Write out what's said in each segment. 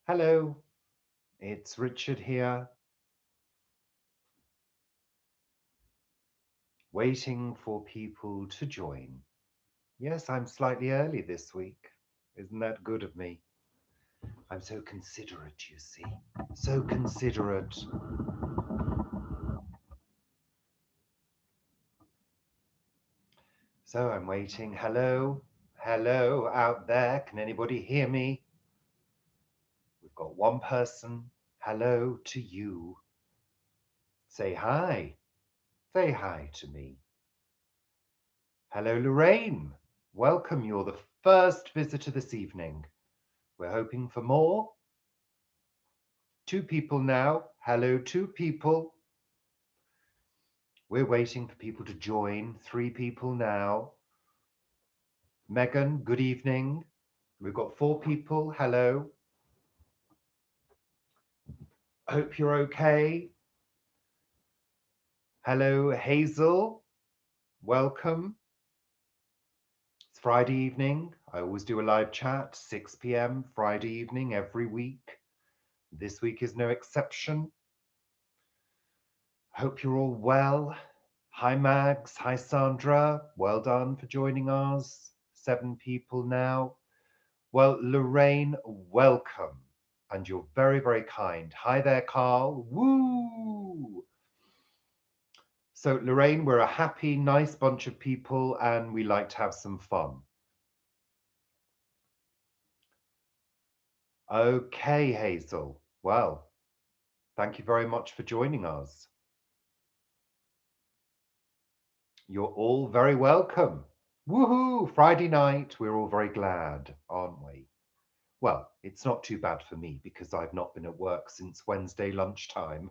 Hello, it's Richard here, waiting for people to join. Yes, I'm slightly early this week. Isn't that good of me? I'm so considerate, you see. So considerate. So I'm waiting. Hello, hello out there. Can anybody hear me? We've got one person. Hello to you. Say hi. Say hi to me. Hello, Lorraine. Welcome. You're the first visitor this evening. We're hoping for more. Two people now. Hello, two people. We're waiting for people to join. Three people now. Megan, good evening. We've got four people. Hello. Hope you're okay. Hello, Hazel. Welcome. It's Friday evening. I always do a live chat, 6 p.m. Friday evening every week. This week is no exception. Hope you're all well. Hi, Mags. Hi, Sandra. Well done for joining us. 7 people now. Well, Lorraine, welcome. And you're very, very kind. Hi there, Carl. Woo! So, Lorraine, we're a happy, nice bunch of people and we like to have some fun. Okay, Hazel. Well, thank you very much for joining us. You're all very welcome. Woohoo! Friday night. We're all very glad, aren't we? Well, it's not too bad for me because I've not been at work since Wednesday lunchtime.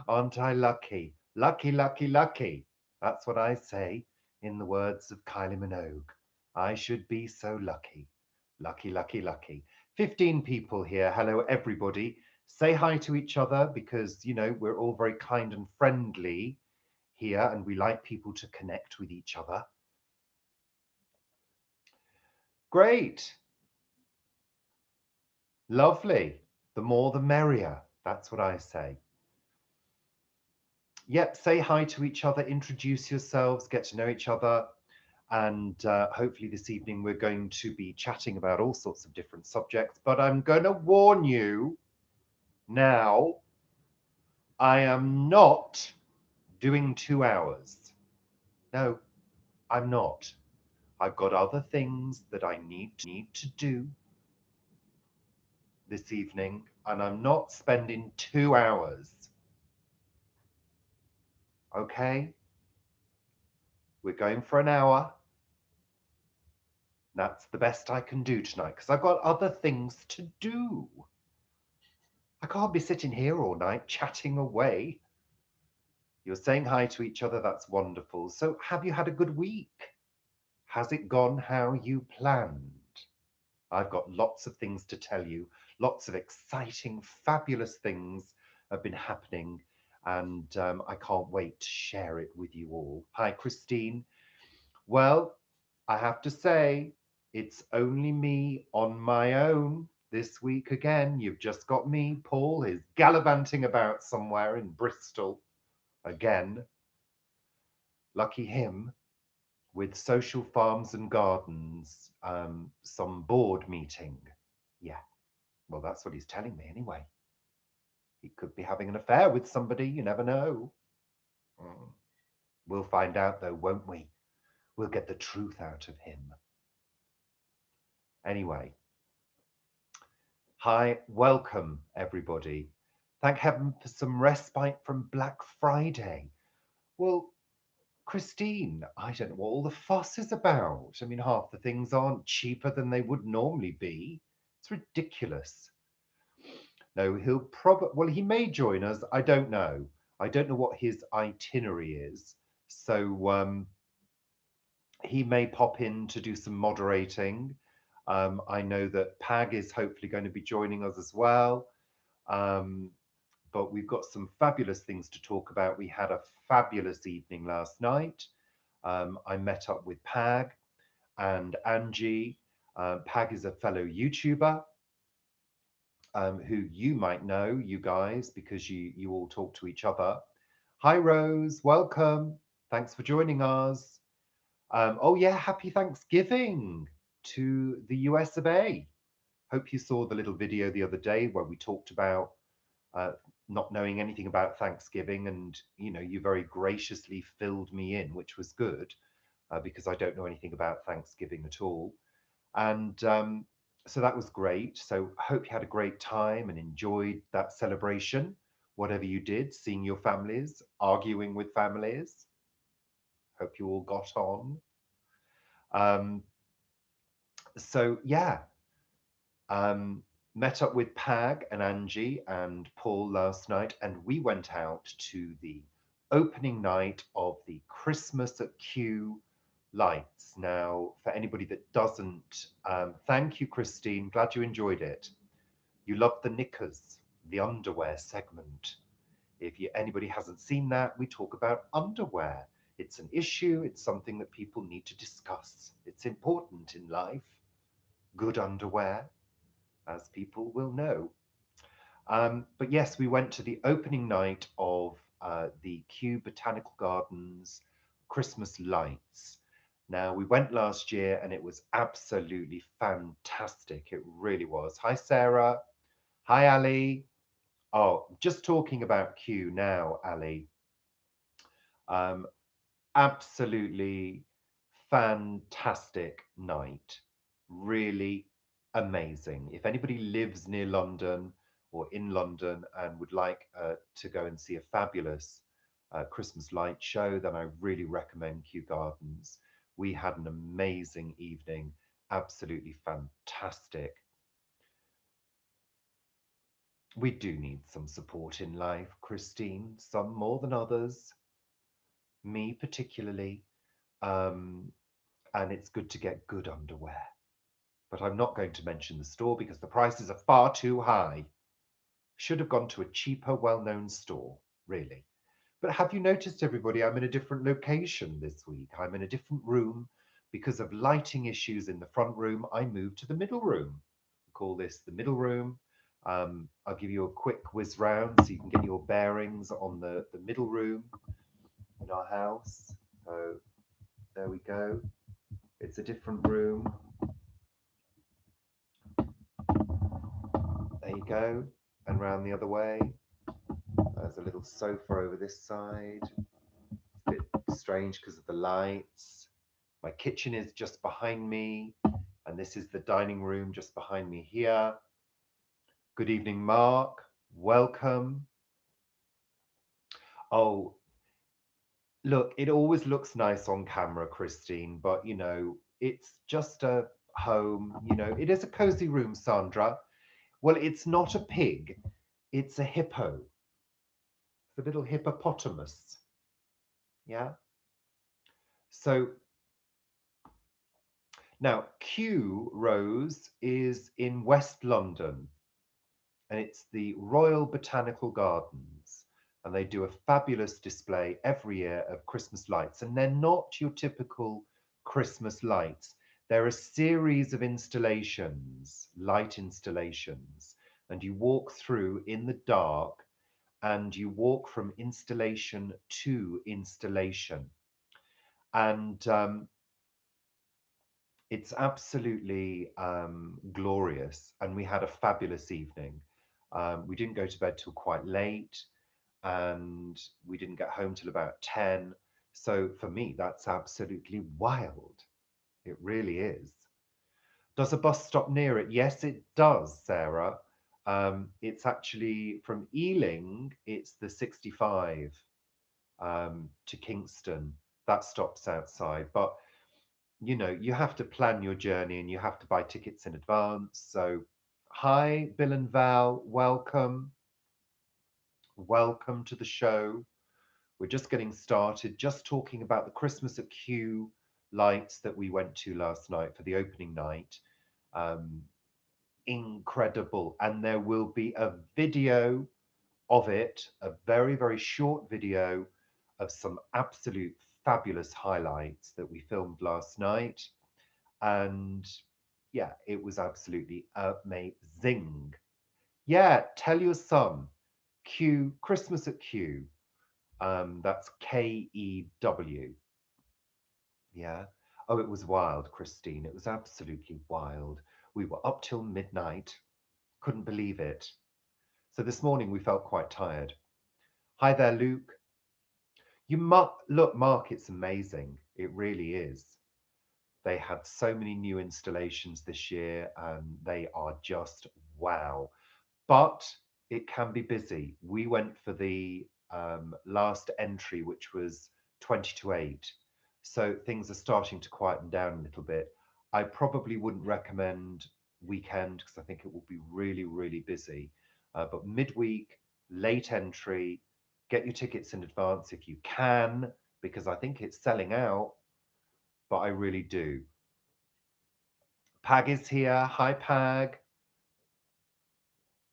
Aren't I lucky? Lucky, lucky, lucky. That's what I say in the words of Kylie Minogue. I should be so lucky. Lucky, lucky, lucky. 15 people here. Hello, everybody. Say hi to each other because, we're all very kind and friendly here and we like people to connect with each other. Great. Lovely. The more the merrier. That's what I say. Yep, say hi to each other, introduce yourselves, get to know each other. And hopefully, this evening, we're going to be chatting about all sorts of different subjects. But I'm going to warn you now, I am not doing 2 hours. No, I'm not. I've got other things that I need to do this evening, and I'm not spending 2 hours. Okay? We're going for an hour. That's the best I can do tonight because I've got other things to do. I can't be sitting here all night chatting away. You're saying hi to each other. That's wonderful. So, have you had a good week? Has it gone how you planned? I've got lots of things to tell you. Lots of exciting, fabulous things have been happening, and I can't wait to share it with you all. Hi, Christine. Well, I have to say, it's only me on my own this week again. You've just got me. Paul is gallivanting about somewhere in Bristol again. Lucky him with Social Farms and Gardens, some board meeting. Yeah, well, that's what he's telling me anyway. He could be having an affair with somebody, you never know. Mm. We'll find out though, won't we? We'll get the truth out of him. Anyway, hi, welcome everybody. Thank heaven for some respite from Black Friday. Well, Christine, I don't know what all the fuss is about. I mean, half the things aren't cheaper than they would normally be. It's ridiculous. No, he'll probably, well, he may join us. I don't know. I don't know what his itinerary is. So he may pop in to do some moderating. I know that Pag is hopefully going to be joining us as well. Um, but we've got some fabulous things to talk about. We had a fabulous evening last night. I met up with Pag and Angie. Pag is a fellow YouTuber. who you might know, you guys, because you all talk to each other. Hi, Rose. Welcome. Thanks for joining us. Oh, yeah. Happy Thanksgiving to the US of A. Hope you saw the little video the other day where we talked about uh, not knowing anything about Thanksgiving, and you very graciously filled me in, which was good because I don't know anything about Thanksgiving at all. And so that was great. So hope you had a great time and enjoyed that celebration, whatever you did, seeing your families, arguing with families. Hope you all got on. Um, so yeah, um, met up with Pag and Angie and Paul last night, and we went out to the opening night of the Christmas at Kew lights. Now, for anybody that doesn't, thank you, Christine. Glad you enjoyed it. You loved the knickers, the underwear segment. If anybody hasn't seen that, we talk about underwear. It's an issue, it's something that people need to discuss. It's important in life. Good underwear, as people will know. But yes, we went to the opening night of the Kew Botanical Gardens Christmas lights. Now, we went last year and it was absolutely fantastic. It really was. Hi, Sarah. Hi, Ali. Oh, just talking about Kew now, Ali. Um, Absolutely fantastic night. Really amazing. If anybody lives near London or in London and would like to go and see a fabulous Christmas light show, then I really recommend Kew Gardens. We had an amazing evening, absolutely fantastic. We do need some support in life, Christine, some more than others, me particularly. Um, and it's good to get good underwear. But I'm not going to mention the store because the prices are far too high. Should have gone to a cheaper, well known store, really. But have you noticed, everybody, I'm in a different location this week? I'm in a different room because of lighting issues in the front room. I moved to the middle room. We call this the middle room. I'll give you a quick whiz round so you can get your bearings on the middle room in our house. So there we go. It's a different room. There you go. And round the other way. There's a little sofa over this side. It's a bit strange because of the lights. My kitchen is just behind me. And this is the dining room just behind me here. Good evening, Mark. Welcome. Oh, look, it always looks nice on camera, Christine, but it's just a home. It is a cozy room, Sandra. Well, it's not a pig, it's a hippo. It's a little hippopotamus. Yeah. So now Kew Rose is in West London and it's the Royal Botanical Gardens. And they do a fabulous display every year of Christmas lights. And they're not your typical Christmas lights. They're a series of installations, light installations. And you walk through in the dark and you walk from installation to installation. And it's absolutely glorious. And we had a fabulous evening. We didn't go to bed till quite late and we didn't get home till about 10. So for me, that's absolutely wild. It really is. Does a bus stop near it? Yes, it does, Sarah. It's actually from Ealing, it's the 65 to Kingston. That stops outside. But you have to plan your journey and you have to buy tickets in advance. So, hi, Bill and Val, welcome. Welcome to the show. We're just getting started, just talking about the Christmas at Kew lights that we went to last night for the opening night. Um, Incredible. And there will be a video of it, a very, very short video of some absolute fabulous highlights that we filmed last night. And yeah, it was absolutely amazing. Yeah, tell your son. Kew, Christmas at Kew. That's Kew. Yeah. Oh, it was wild, Christine. It was absolutely wild. We were up till midnight. Couldn't believe it. So this morning we felt quite tired. Hi there, Luke. Look, Mark, it's amazing. It really is. They had so many new installations this year, and they are just wow. But it can be busy. We went for the last entry, which was 20 to 8. So things are starting to quieten down a little bit. I probably wouldn't recommend weekend because I think it will be really, really busy. But midweek, late entry, get your tickets in advance if you can, because I think it's selling out, but I really do. Pag is here. Hi, Pag.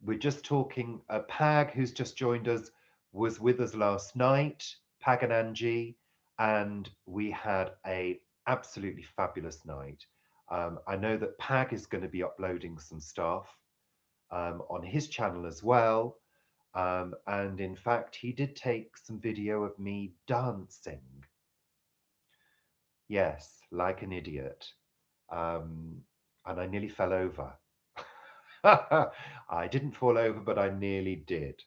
We're just talking. Pag, who's just joined us, was with us last night. Pag and Angie, and we had a absolutely fabulous night. I know that Pag is going to be uploading some stuff on his channel as well. And in fact, he did take some video of me dancing. Yes, like an idiot. And I nearly fell over. I didn't fall over, but I nearly did.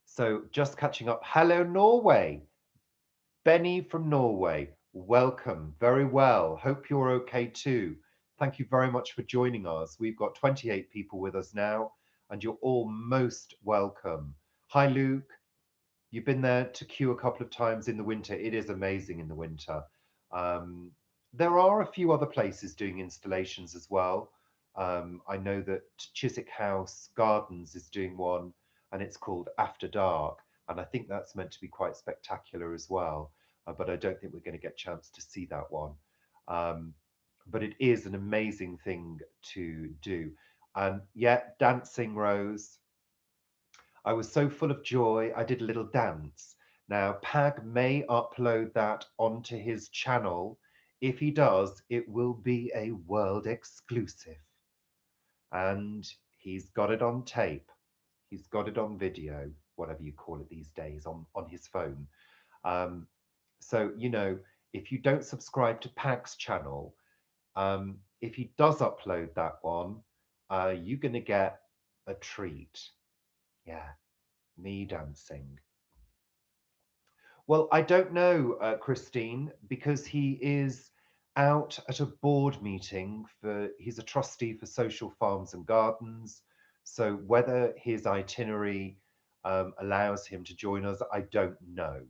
So just catching up. Hello, Norway. Benny from Norway. Welcome. Very well. Hope you're okay too. Thank you very much for joining us. We've got 28 people with us now, and you're all most welcome. Hi, Luke. You've been there to Kew a couple of times in the winter. It is amazing in the winter. Um, there are a few other places doing installations as well. I know that Chiswick House Gardens is doing one, and it's called After Dark, and I think that's meant to be quite spectacular as well. But I don't think we're going to get a chance to see that one. Um, but it is an amazing thing to do. And yeah, dancing, Rose. I was so full of joy, I did a little dance. Now, Pag may upload that onto his channel. If he does, it will be a world exclusive. And he's got it on tape. He's got it on video, whatever you call it these days, on his phone. Um, so, if you don't subscribe to Pag's channel, if he does upload that one, you're going to get a treat. Yeah, me dancing. Well, I don't know, Christine, because he is out at a board meeting he's a trustee for Social Farms and Gardens. So whether his itinerary allows him to join us, I don't know.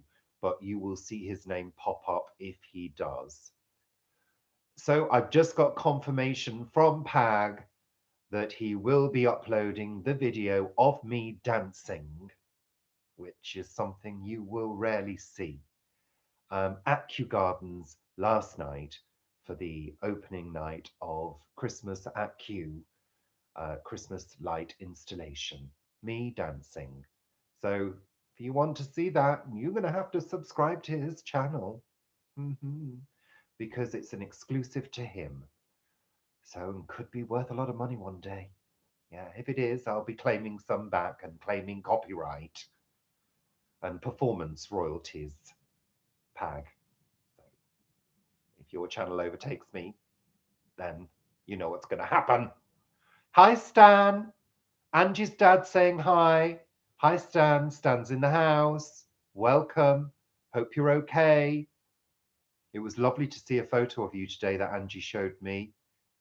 But you will see his name pop up if he does. So I've just got confirmation from Pag that he will be uploading the video of me dancing, which is something you will rarely see. At Kew Gardens last night for the opening night of Christmas at Kew, Christmas light installation, me dancing. So if you want to see that, you're going to have to subscribe to his channel. Because it's an exclusive to him. So it could be worth a lot of money one day. Yeah, if it is, I'll be claiming some back and claiming copyright and performance royalties. Pag. So if your channel overtakes me, then you know what's going to happen. Hi, Stan. Angie's dad saying hi. Hi, Stan. Stan's in the house. Welcome. Hope you're okay. It was lovely to see a photo of you today that Angie showed me.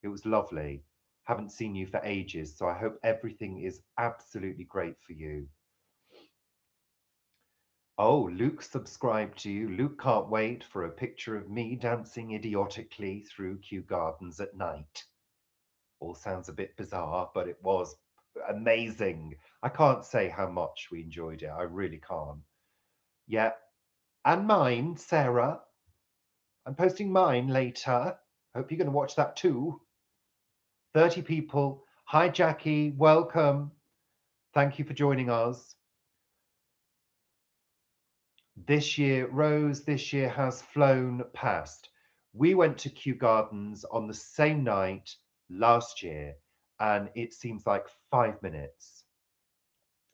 It was lovely. Haven't seen you for ages, so I hope everything is absolutely great for you. Oh, Luke subscribed to you. Luke can't wait for a picture of me dancing idiotically through Kew Gardens at night. All sounds a bit bizarre, but it was amazing. I can't say how much we enjoyed it. I really can't. Yeah. And mine, Sarah. I'm posting mine later. Hope you're going to watch that too. 30 people. Hi, Jackie. Welcome. Thank you for joining us. This year, Rose, this year has flown past. We went to Kew Gardens on the same night last year, and it seems like 5 minutes.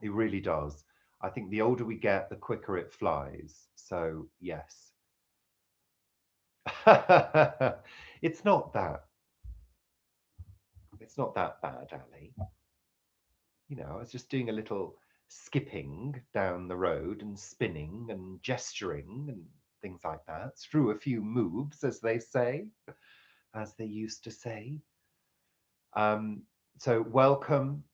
It really does. I think the older we get, the quicker it flies. So, yes. It's not that. It's not that bad, Ali. I was just doing a little skipping down the road and spinning and gesturing and things like that. Through a few moves, as they say, as they used to say. Um, so, welcome,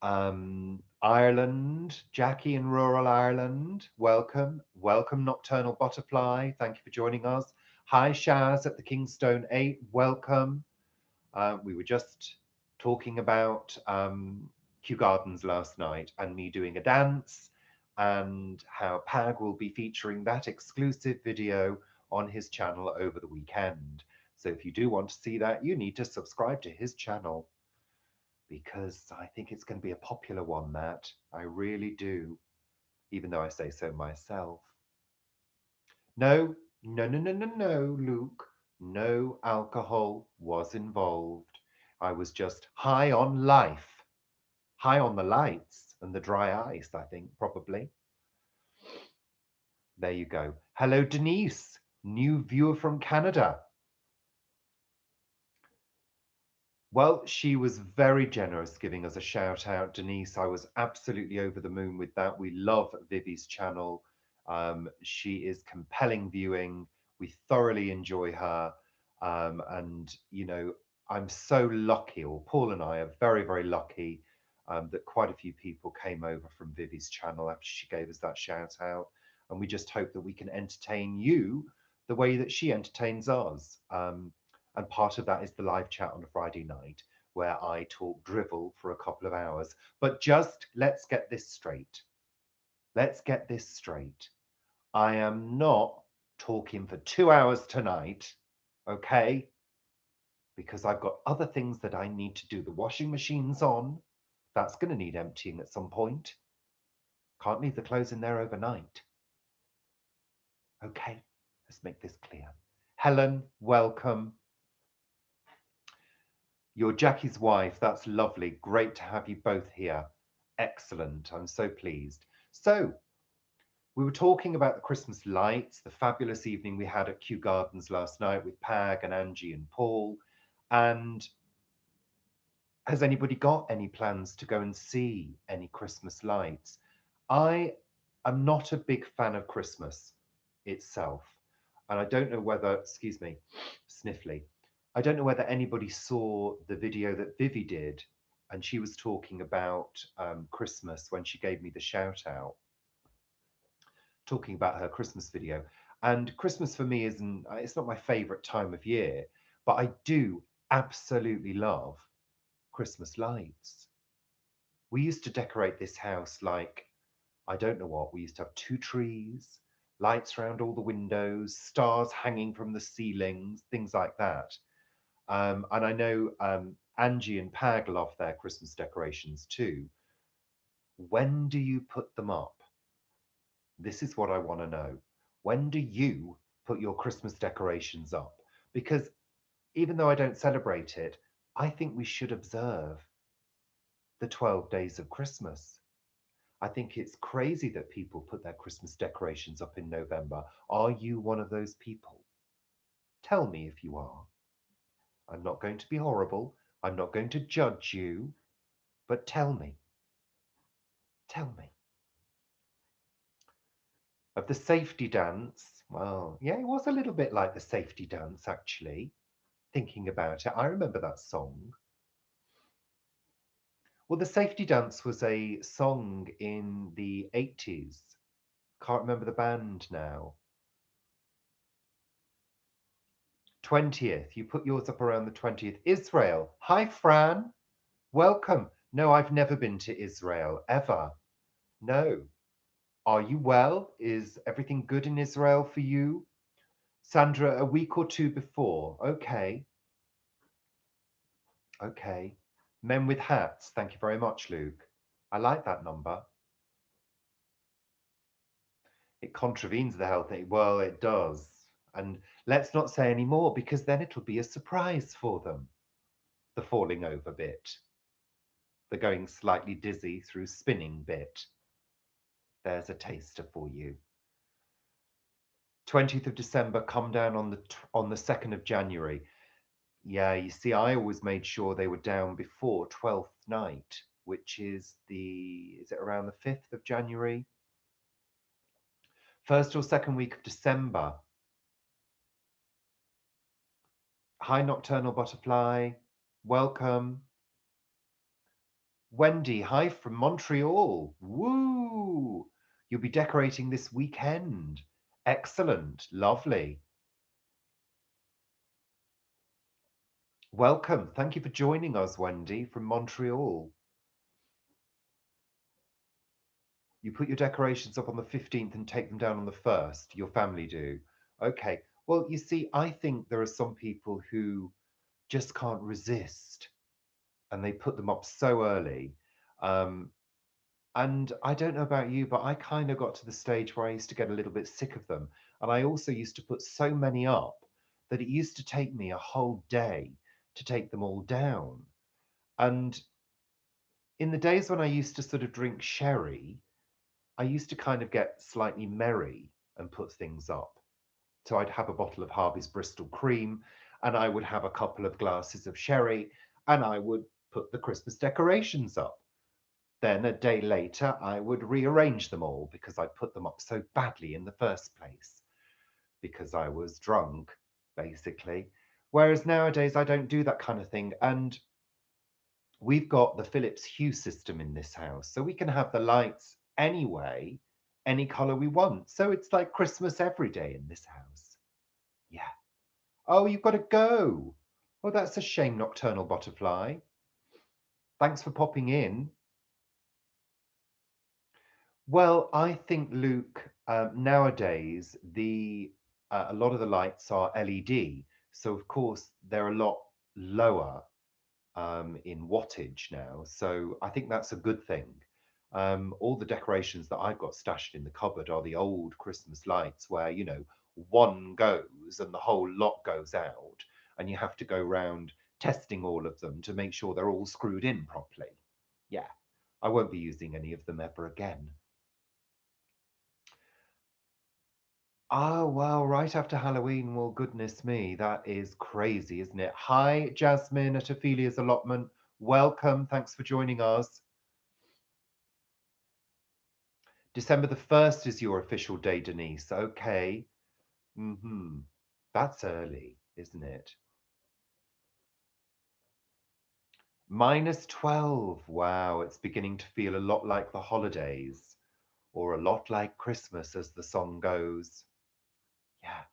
Ireland, Jackie in rural Ireland. Welcome. Welcome, Nocturnal Butterfly. Thank you for joining us. Hi, Shaz at the Kingstone 8. Welcome. We were just talking about Kew Gardens last night and me doing a dance, and how Pag will be featuring that exclusive video on his channel over the weekend. So if you do want to see that, you need to subscribe to his channel, because I think it's going to be a popular one, that. I really do, even though I say so myself. No, no, no, no, no, no, Luke. No alcohol was involved. I was just high on life, high on the lights and the dry ice, I think, probably. There you go. Hello, Denise, new viewer from Canada. Well, she was very generous giving us a shout out, Denise. I was absolutely over the moon with that. We love Vivi's channel. She is compelling viewing. We thoroughly enjoy her. And, I'm so lucky, or Paul and I are very, very lucky, that quite a few people came over from Vivi's channel after she gave us that shout out. And we just hope that we can entertain you the way that she entertains us. And part of that is the live chat on a Friday night, where I talk drivel for a couple of hours. But just let's get this straight. Let's get this straight. I am not talking for 2 hours tonight, okay? Because I've got other things that I need to do. The washing machine's on. That's going to need emptying at some point. Can't leave the clothes in there overnight. Okay, let's make this clear. Helen, welcome. You're Jackie's wife. That's lovely. Great to have you both here. Excellent. I'm so pleased. So, we were talking about the Christmas lights, the fabulous evening we had at Kew Gardens last night with Pag and Angie and Paul. And has anybody got any plans to go and see any Christmas lights? I am not a big fan of Christmas itself. And I don't know whether, excuse me, sniffly. I don't know whether anybody saw the video that Vivi did, and she was talking about Christmas when she gave me the shout out, talking about her Christmas video. And Christmas for me isn't, it's not my favorite time of year, but I do absolutely love Christmas lights. We used to decorate this house like, I don't know what. We used to have 2 trees, lights around all the windows, stars hanging from the ceilings, things like that. And I know Angie and Pag love their Christmas decorations too. When do you put them up? This is what I want to know. When do you put your Christmas decorations up? Because even though I don't celebrate it, I think we should observe the 12 days of Christmas. I think it's crazy that people put their Christmas decorations up in November. Are you one of those people? Tell me if you are. I'm not going to be horrible. I'm not going to judge you, but tell me. Tell me. Of the safety dance, well, yeah, it was a little bit like the safety dance, actually. Thinking about it, I remember that song. Well, the safety dance was a song in the 80s. Can't remember the band now. 20th. You put yours up around the 20th. Israel. Hi, Fran. Welcome. No, I've never been to Israel, ever. No. Are you well? Is everything good in Israel for you? Sandra, a week or two before. Okay. Okay. Men with hats. Thank you very much, Luke. I like that number. It contravenes the health. Well, it does. And let's not say any more, because then it'll be a surprise for them. the falling over bit, the going slightly dizzy through spinning bit. There's a taster for you. 20th of December, come down on the 2nd of January. Yeah, you see, I always made sure they were down before 12th night, which is it around the 5th of January? First or second week of December. Hi, Nocturnal Butterfly. Welcome. Wendy, hi from Montreal. Woo! You'll be decorating this weekend. Excellent. Lovely. Welcome. Thank you for joining us, Wendy, from Montreal. You put your decorations up on the 15th and take them down on the 1st. Your family do. Okay. Well, you see, I think there are some people who just can't resist and they put them up so early. Um, and I don't know about you, but I kind of got to the stage where I used to get a little bit sick of them. And I also used to put so many up that it used to take me a whole day to take them all down. And in the days when I used to sort of drink sherry, I used to kind of get slightly merry and put things up. So I'd have a bottle of Harvey's Bristol Cream and I would have a couple of glasses of sherry and I would put the Christmas decorations up. Then a day later, I would rearrange them all because I put them up so badly in the first place because I was drunk, basically. Whereas nowadays, I don't do that kind of thing. And we've got the Philips Hue system in this house, so we can have the lights anyway, any color we want. So it's like Christmas every day in this house. Yeah. Oh, you've got to go. Oh, that's a shame, Nocturnal Butterfly. Thanks for popping in. Well, I think, Luke, nowadays a lot of the lights are LED, so of course they're a lot lower in wattage now. So I think that's a good thing. All the decorations that I've got stashed in the cupboard are the old Christmas lights where, one goes and the whole lot goes out, and you have to go round testing all of them to make sure they're all screwed in properly. Yeah, I won't be using any of them ever again. Oh, wow, right after Halloween. Well, goodness me, that is crazy, isn't it? Hi, Jasmine at Ophelia's allotment. Welcome. Thanks for joining us. December the 1st is your official day, Denise. Okay. Mm-hmm. That's early, isn't it? -12. Wow, it's beginning to feel a lot like the holidays, or a lot like Christmas, as the song goes. Yeah,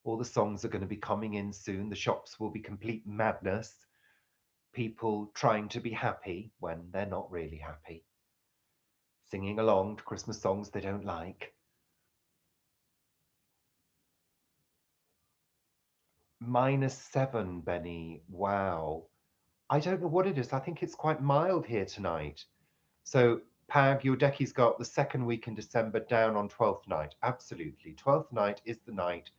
all the songs are going to be coming in soon. The shops will be complete madness. People trying to be happy when they're not really happy, singing along to Christmas songs they don't like. -7, Benny. Wow. I don't know what it is. I think it's quite mild here tonight. So, Pag, your deckie's got the second week in December down on 12th night. Absolutely. 12th night is the night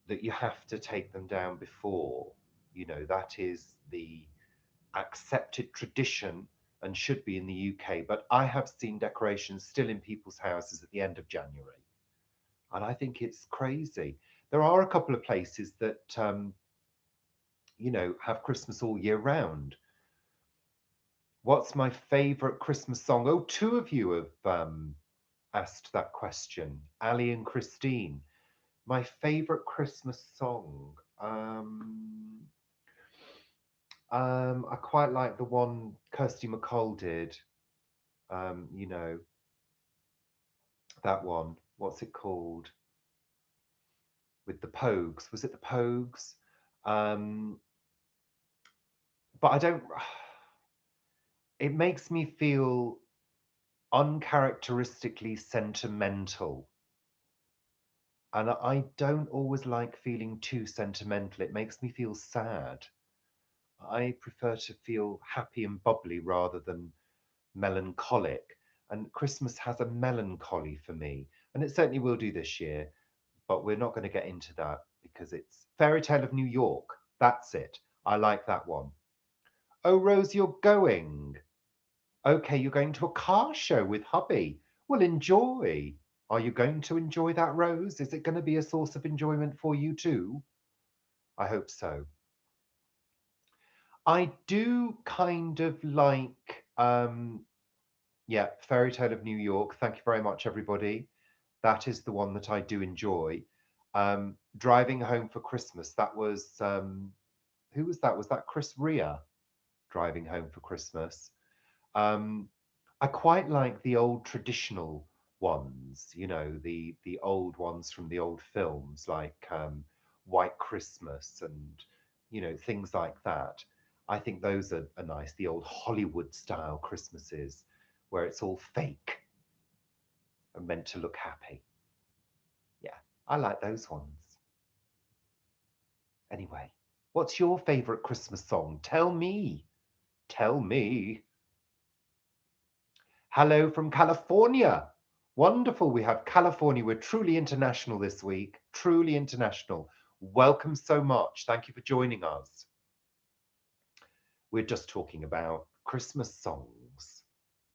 that you have to take them down before. That is the accepted tradition and should be in the UK. But I have seen decorations still in people's houses at the end of January. And I think it's crazy. There are a couple of places that, have Christmas all year round. What's my favorite Christmas song? Oh, two of you have asked that question, Ali and Christine. My favorite Christmas song. I quite like the one Kirsty MacColl did. Um, you know, that one. What's it called? With the Pogues. Was it the Pogues? Um, but I don't. It makes me feel uncharacteristically sentimental. And I don't always like feeling too sentimental. It makes me feel sad. I prefer to feel happy and bubbly rather than melancholic. And Christmas has a melancholy for me. And it certainly will do this year. But we're not going to get into that because it's Fairy Tale of New York. That's it. I like that one. Oh, Rose, you're going. Okay, you're going to a car show with hubby. Well, enjoy. Are you going to enjoy that, Rose? Is it going to be a source of enjoyment for you too? I hope so. I do kind of like, yeah, Fairy Tale of New York. Thank you very much, everybody. That is the one that I do enjoy. Driving Home for Christmas. That was who was that? Was that Chris Rea? Driving Home for Christmas. Um, I quite like the old traditional ones, you know, the old ones from the old films, like White Christmas and things like that. I think those are nice. The old Hollywood style Christmases, where it's all fake and meant to look happy. Yeah, I like those ones. Anyway, what's your favorite Christmas song? Tell me. Tell me. Hello from California. Wonderful. We have California. We're truly international this week. Truly international. Welcome so much. Thank you for joining us. We're just talking about Christmas songs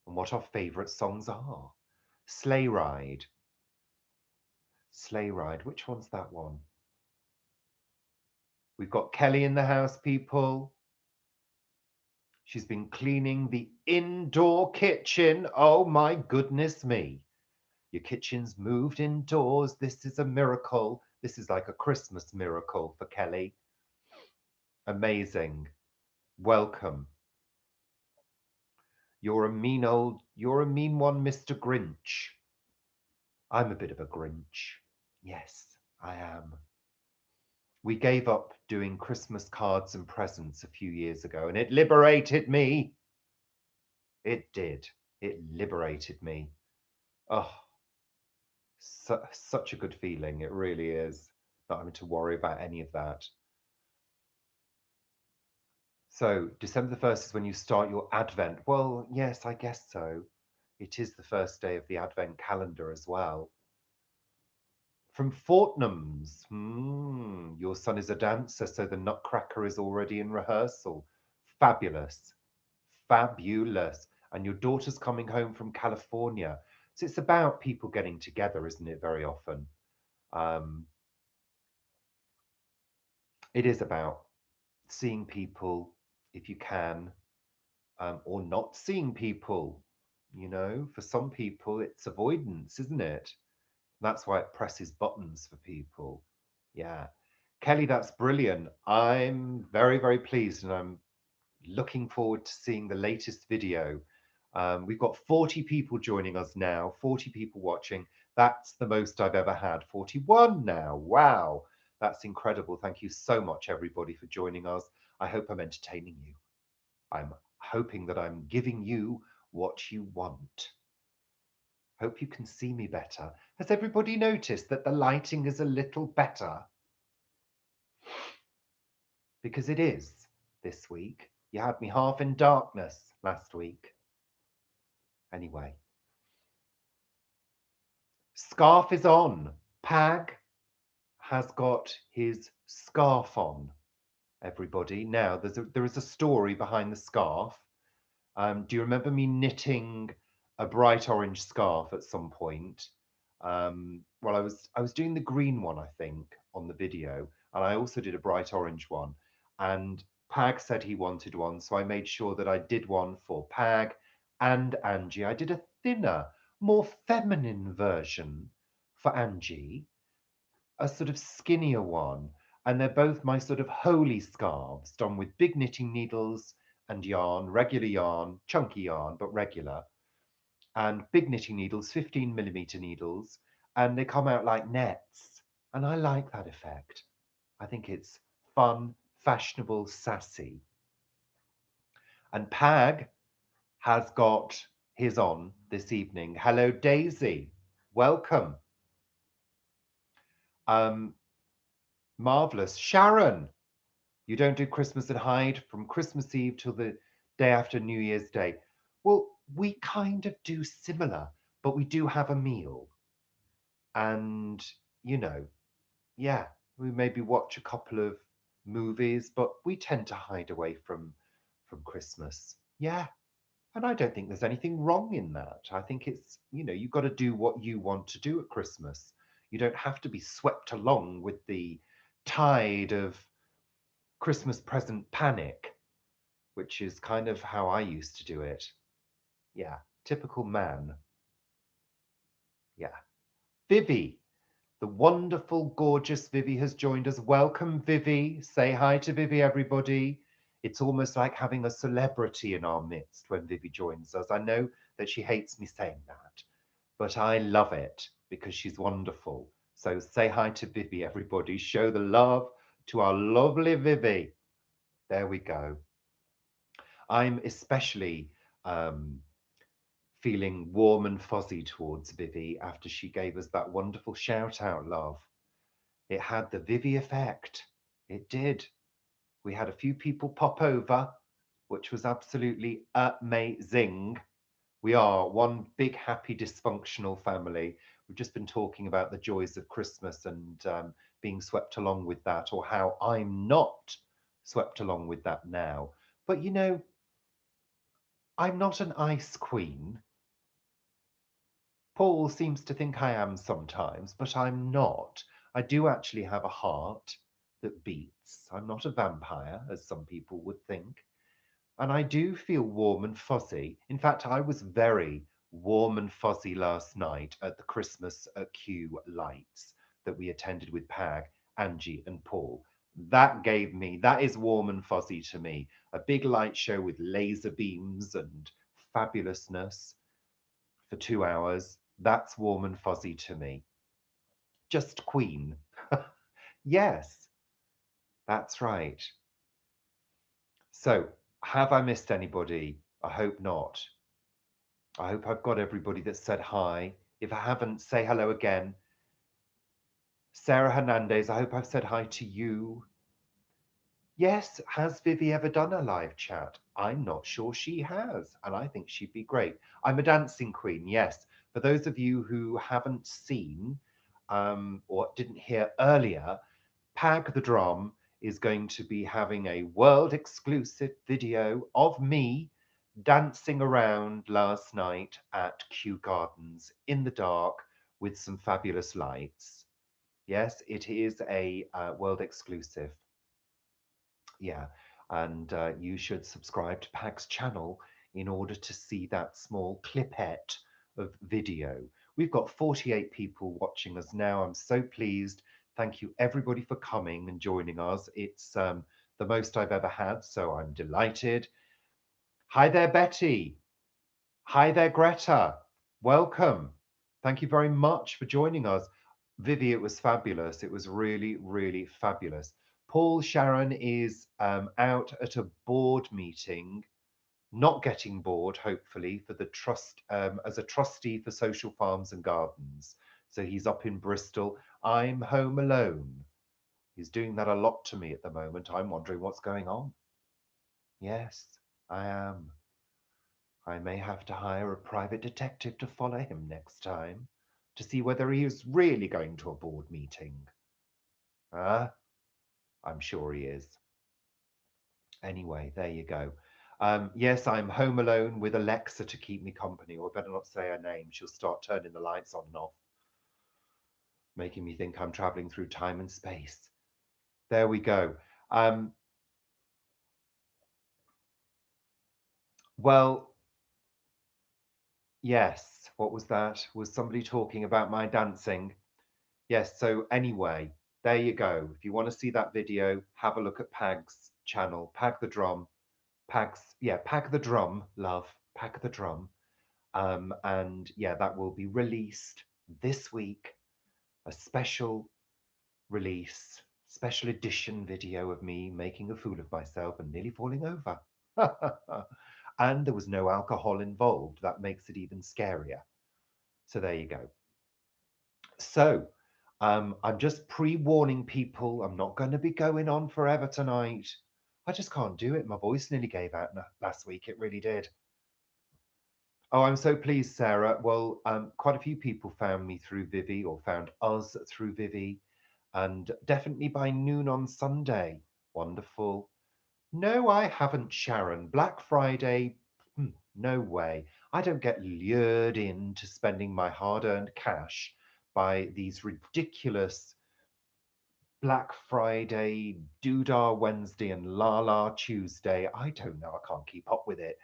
and what our favorite songs are. Sleigh Ride. Sleigh Ride. Which one's that one? We've got Kelly in the house, people. She's been cleaning the indoor kitchen. Oh my goodness me. Your kitchen's moved indoors. This is a miracle. This is like a Christmas miracle for Kelly. Amazing. Welcome. You're a mean one, Mr. Grinch. I'm a bit of a Grinch. Yes, I am. We gave up doing Christmas cards and presents a few years ago, and it liberated me. It did. It liberated me. Oh, such a good feeling. It really is. Not having to worry about any of that. So December the 1st is when you start your Advent. Well, yes, I guess so. It is the first day of the Advent calendar as well. From Fortnum's. Your son is a dancer, so the Nutcracker is already in rehearsal. Fabulous. Fabulous. And your daughter's coming home from California. So it's about people getting together, isn't it, very often? Um, it is about seeing people if you can, or not seeing people. For some people, it's avoidance, isn't it? That's why it presses buttons for people. Yeah. Kelly, that's brilliant. I'm very, very pleased and I'm looking forward to seeing the latest video. We've got 40 people joining us now, 40 people watching. That's the most I've ever had. 41 now. Wow. That's incredible. Thank you so much, everybody, for joining us. I hope I'm entertaining you. I'm hoping that I'm giving you what you want. Hope you can see me better. Has everybody noticed that the lighting is a little better? Because it is this week. You had me half in darkness last week. Anyway, scarf is on. Pag has got his scarf on, everybody. Now, there is a story behind the scarf. Do you remember me knitting a bright orange scarf at some point? Well, I was doing the green one, I think, on the video, and I also did a bright orange one. And Pag said he wanted one, so I made sure that I did one for Pag and Angie. I did a thinner, more feminine version for Angie, a sort of skinnier one. And they're both my sort of holy scarves done with big knitting needles and yarn, regular yarn, chunky yarn, but regular, and big knitting needles, 15mm needles, and they come out like nets. And I like that effect. I think it's fun, fashionable, sassy. And Pag has got his on this evening. Hello, Daisy. Welcome. Um, Marvelous. Sharon, you don't do Christmas and Hyde from Christmas Eve till the day after New Year's Day. Well, we kind of do similar, but we do have a meal. And, you know, yeah, we maybe watch a couple of movies, but we tend to hide away from Christmas. Yeah. And I don't think there's anything wrong in that. I think it's, you've got to do what you want to do at Christmas. You don't have to be swept along with the tide of Christmas present panic, which is kind of how I used to do it. Yeah, typical man. Yeah. Vivi, the wonderful, gorgeous Vivi has joined us. Welcome, Vivi. Say hi to Vivi, everybody. It's almost like having a celebrity in our midst when Vivi joins us. I know that she hates me saying that, but I love it because she's wonderful. So say hi to Vivi, everybody. Show the love to our lovely Vivi. There we go. I'm especially um, feeling warm and fuzzy towards Vivi after she gave us that wonderful shout out, love. It had the Vivi effect. It did. We had a few people pop over, which was absolutely amazing. We are one big, happy, dysfunctional family. We've just been talking about the joys of Christmas and being swept along with that, or how I'm not swept along with that now. But I'm not an ice queen. Paul seems to think I am sometimes, but I'm not. I do actually have a heart that beats. I'm not a vampire, as some people would think. And I do feel warm and fuzzy. In fact, I was very warm and fuzzy last night at the Christmas at Kew lights that we attended with Pag, Angie, and Paul. That is warm and fuzzy to me. A big light show with laser beams and fabulousness for 2 hours. That's warm and fuzzy to me. Just Queen. Yes, that's right. So, have I missed anybody? I hope not. I hope I've got everybody that said hi. If I haven't, say hello again. Sarah Hernandez, I hope I've said hi to you. Yes, has Vivi ever done a live chat? I'm not sure she has, and I think she'd be great. I'm a dancing queen, yes. For those of you who haven't seen or didn't hear earlier, Pag the Drum is going to be having a world exclusive video of me dancing around last night at Kew Gardens in the dark with some fabulous lights. Yes, it is a world exclusive. Yeah, and you should subscribe to Pag's channel in order to see that small clipette of video. We've got 48 people watching us now. I'm so pleased. Thank you, everybody, for coming and joining us. It's the most I've ever had, so I'm delighted. Hi there, Betty. Hi there, Greta. Welcome. Thank you very much for joining us. Vivi, it was fabulous. It was really, really fabulous. Paul Sharon is out at a board meeting, not getting bored, hopefully, for the trust as a trustee for social farms and gardens. So he's up in Bristol. I'm home alone. He's doing that a lot to me at the moment. I'm wondering what's going on. Yes, I am. I may have to hire a private detective to follow him next time to see whether he is really going to a board meeting. Ah, I'm sure he is. Anyway, there you go. Yes, I'm home alone with Alexa to keep me company, or I better not say her name. She'll start turning the lights on and off, making me think I'm traveling through time and space. There we go. Um, well, yes, what was that? Was somebody talking about my dancing? Yes, so anyway, there you go. If you want to see that video, have a look at Pag's channel, Pag the Drum. Pag the Drum, love, Pag the Drum. And yeah, that will be released this week. A special release, special edition video of me making a fool of myself and nearly falling over. And there was no alcohol involved. That makes it even scarier. So there you go. So I'm just pre-warning people. I'm not going to be going on forever tonight. I just can't do it. My voice nearly gave out last week. It really did. Oh, I'm so pleased, Sarah. Well, quite a few people found me through Vivi or found us through Vivi, and definitely by noon on Sunday. Wonderful. No, I haven't, Sharon. Black Friday, no way. I don't get lured into spending my hard-earned cash by these ridiculous Black Friday, Doodah Wednesday, and La La Tuesday. I don't know. I can't keep up with it.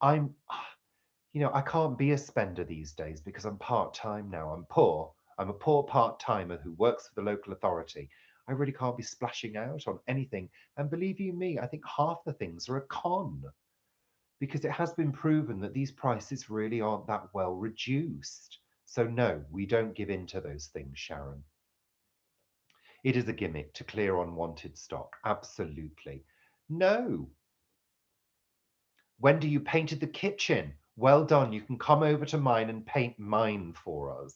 I'm, I can't be a spender these days because I'm part-time now. I'm poor. I'm a poor part-timer who works for the local authority. I really can't be splashing out on anything. And believe you me, I think half the things are a con because it has been proven that these prices really aren't that well reduced. So, no, we don't give in to those things, Sharon. It is a gimmick to clear unwanted stock. Absolutely. No. Wendy, you painted the kitchen. Well done. You can come over to mine and paint mine for us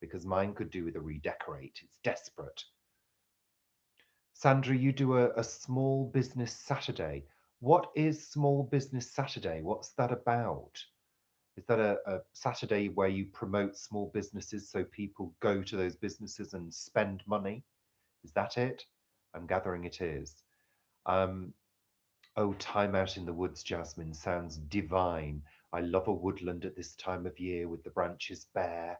because mine could do with a redecorate. It's desperate. Sandra, you do a small business Saturday. What is Small Business Saturday? What's that about? Is that a Saturday where you promote small businesses so people go to those businesses and spend money? Is that it? I'm gathering it is. Um, oh, Time Out in the Woods, Jasmine, sounds divine. I love a woodland at this time of year with the branches bare,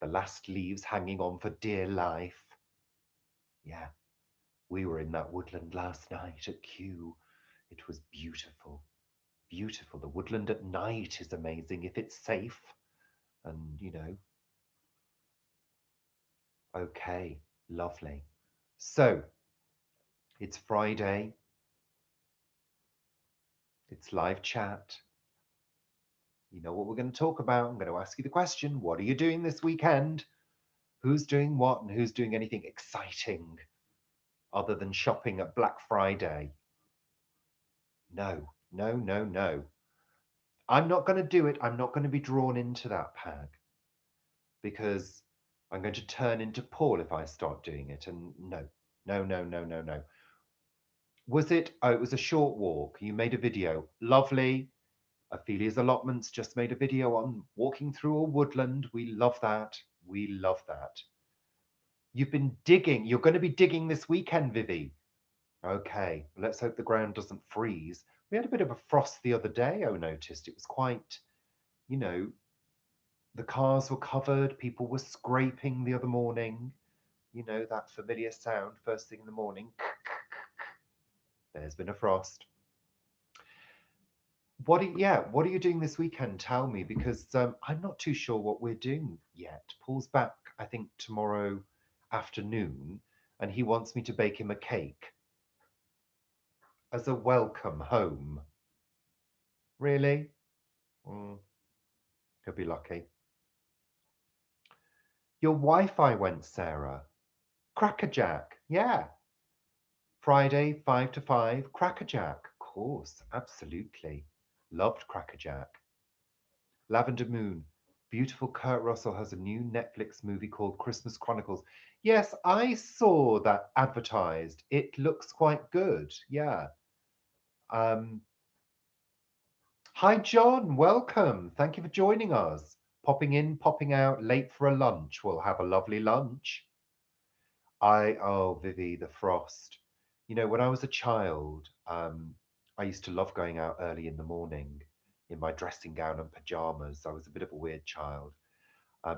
the last leaves hanging on for dear life. Yeah, we were in that woodland last night at Kew. It was beautiful. Beautiful. The woodland at night is amazing if it's safe. And, okay, lovely. So, it's Friday, it's live chat. You know what we're going to talk about. I'm going to ask you the question, what are you doing this weekend? Who's doing what and who's doing anything exciting other than shopping at Black Friday? No, no, no, no. I'm not going to do it. I'm not going to be drawn into that, Pag, because I'm going to turn into Paul if I start doing it. And no, no, no, no, no, no. Was it? Oh, it was a short walk. You made a video. Lovely. Ophelia's Allotments just made a video on walking through a woodland. We love that. We love that. You've been digging. You're going to be digging this weekend, Vivi. Okay, let's hope the ground doesn't freeze. We had a bit of a frost the other day, I noticed. It was quite, you know, the cars were covered, people were scraping the other morning. You know, that familiar sound first thing in the morning. There's been a frost. What are you doing this weekend? Tell me, because I'm not too sure what we're doing yet. Paul's back, I think, tomorrow afternoon, and he wants me to bake him a cake as a welcome home. Really? Mm, he'll be lucky. Your Wi-Fi went, Sarah. Crackerjack. Yeah. Friday, 5 to 5. Crackerjack. Of course. Absolutely. Loved Crackerjack. Lavender Moon. Beautiful Kurt Russell has a new Netflix movie called Christmas Chronicles. Yes, I saw that advertised. It looks quite good. Yeah. Um, Hi, John. Welcome. Thank you for joining us. Popping in, popping out, late for a lunch. We'll have a lovely lunch. Oh, Vivi, the frost. When I was a child, I used to love going out early in the morning in my dressing gown and pajamas. I was a bit of a weird child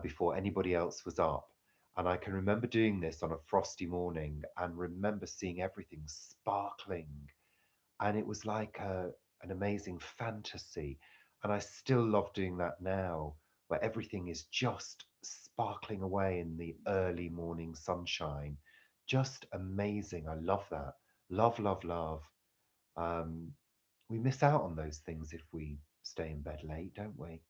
before anybody else was up. And I can remember doing this on a frosty morning and remember seeing everything sparkling. And it was like an amazing fantasy. And I still love doing that now, where everything is just sparkling away in the early morning sunshine. Just amazing. I love that. Love, love, love. Um, we miss out on those things if we stay in bed late, don't we?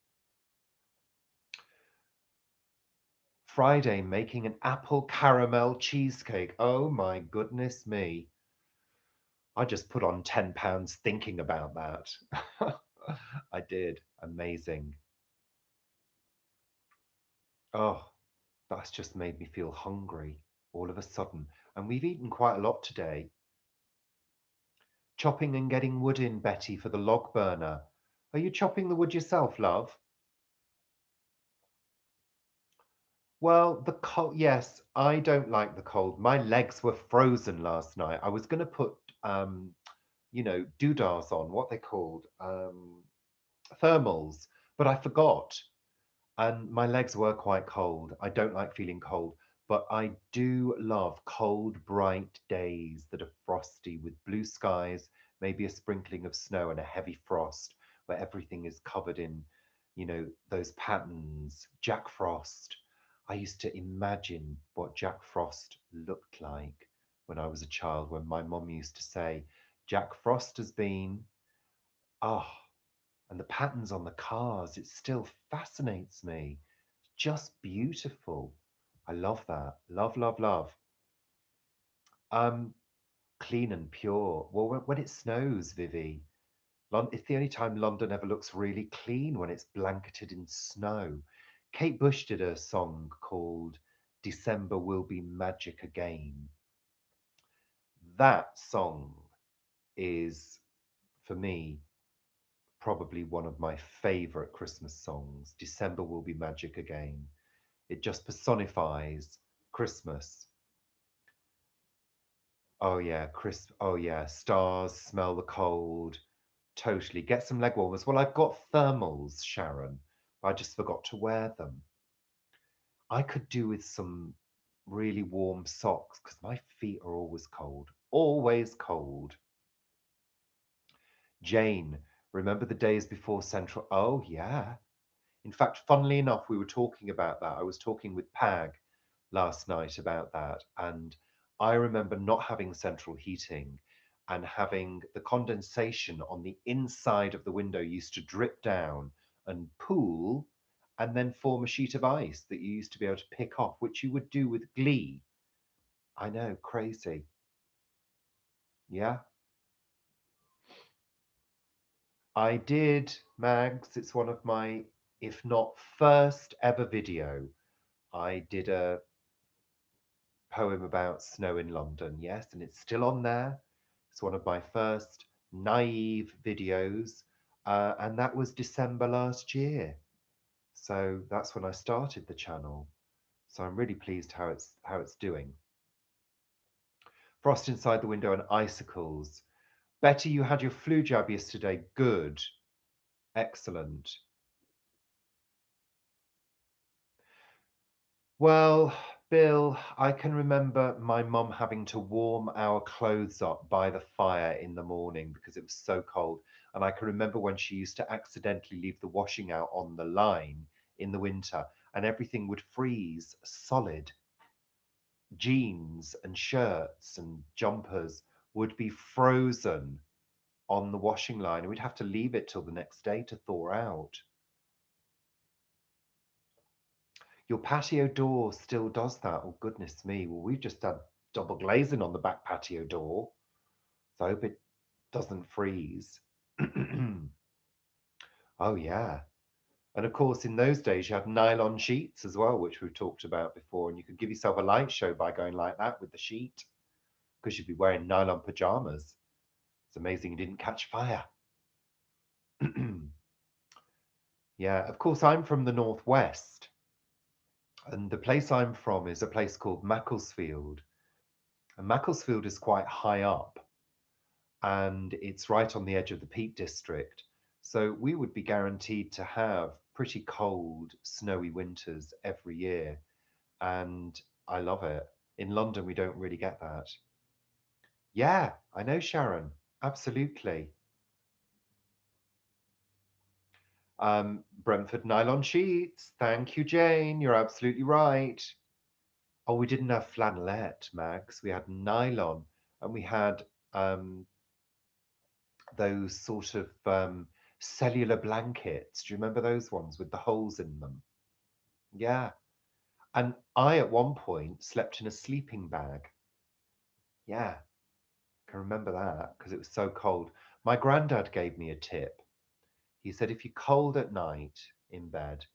Friday, making an apple caramel cheesecake. Oh my goodness me. I just put on £10 thinking about that. I did. Amazing. Oh, that's just made me feel hungry all of a sudden. And we've eaten quite a lot today. Chopping and getting wood in, Betty, for the log burner. Are you chopping the wood yourself, love? Well, the cold, yes, I don't like the cold. My legs were frozen last night. I was going to put doodahs on, what they called, thermals, but I forgot. And my legs were quite cold. I don't like feeling cold, but I do love cold, bright days that are frosty with blue skies, maybe a sprinkling of snow and a heavy frost where everything is covered in, those patterns. Jack Frost. I used to imagine what Jack Frost looked like when I was a child, when my mom used to say, Jack Frost has been, ah, and the patterns on the cars, it still fascinates me. Just beautiful. I love that. Love, love, love. Um, Clean and pure. Well, when it snows, Vivi, it's the only time London ever looks really clean when it's blanketed in snow. Kate Bush did a song called December Will Be Magic Again. That song is, for me, probably one of my favorite Christmas songs. December Will Be Magic Again. It just personifies Christmas. Oh yeah, crisp. Oh yeah, stars, smell the cold. Totally. Get some leg warmers. Well, I've got thermals, Sharon. I just forgot to wear them. I could do with some really warm socks because my feet are always cold. Always cold. Jane, remember the days before Central? Oh yeah. In fact, funnily enough, we were talking about that. I was talking with Pag last night about that, and I remember not having central heating and having the condensation on the inside of the window used to drip down and pool and then form a sheet of ice that you used to be able to pick off, which you would do with glee. I know, crazy. Yeah, I did, Mags. It's one of my, if not first ever video. I did a poem about snow in London, yes, and it's still on there. It's one of my first naive videos, and that was December last year. So that's when I started the channel. So I'm really pleased how it's doing. Frost inside the window and icicles. Betty, you had your flu jab yesterday. Good, excellent. Well, Bill, I can remember my mum having to warm our clothes up by the fire in the morning because it was so cold. And I can remember when she used to accidentally leave the washing out on the line in the winter and everything would freeze solid. Jeans and shirts and jumpers would be frozen on the washing line. And we'd have to leave it till the next day to thaw out. Your patio door still does that. Oh, goodness me. Well, we've just had double glazing on the back patio door. So I hope it doesn't freeze. Oh, yeah. And of course, in those days, you had nylon sheets as well, which we've talked about before. And you could give yourself a light show by going like that with the sheet because you'd be wearing nylon pajamas. It's amazing you didn't catch fire. Yeah, of course, I'm from the Northwest. And the place I'm from is a place called Macclesfield. And Macclesfield is quite high up and it's right on the edge of the Peak District. So we would be guaranteed to have pretty cold, snowy winters every year. And I love it. In London, we don't really get that. Yeah, I know, Sharon. Absolutely. Brentford nylon sheets. Thank you, Jane. You're absolutely right. Oh, we didn't have flannelette, Mags. We had nylon and we had those sort of cellular blankets. Do you remember those ones with the holes in them? Yeah. And I, at one point, slept in a sleeping bag. Yeah, I can remember that because it was so cold. My granddad gave me a tip. He said, if you're cold at night in bed,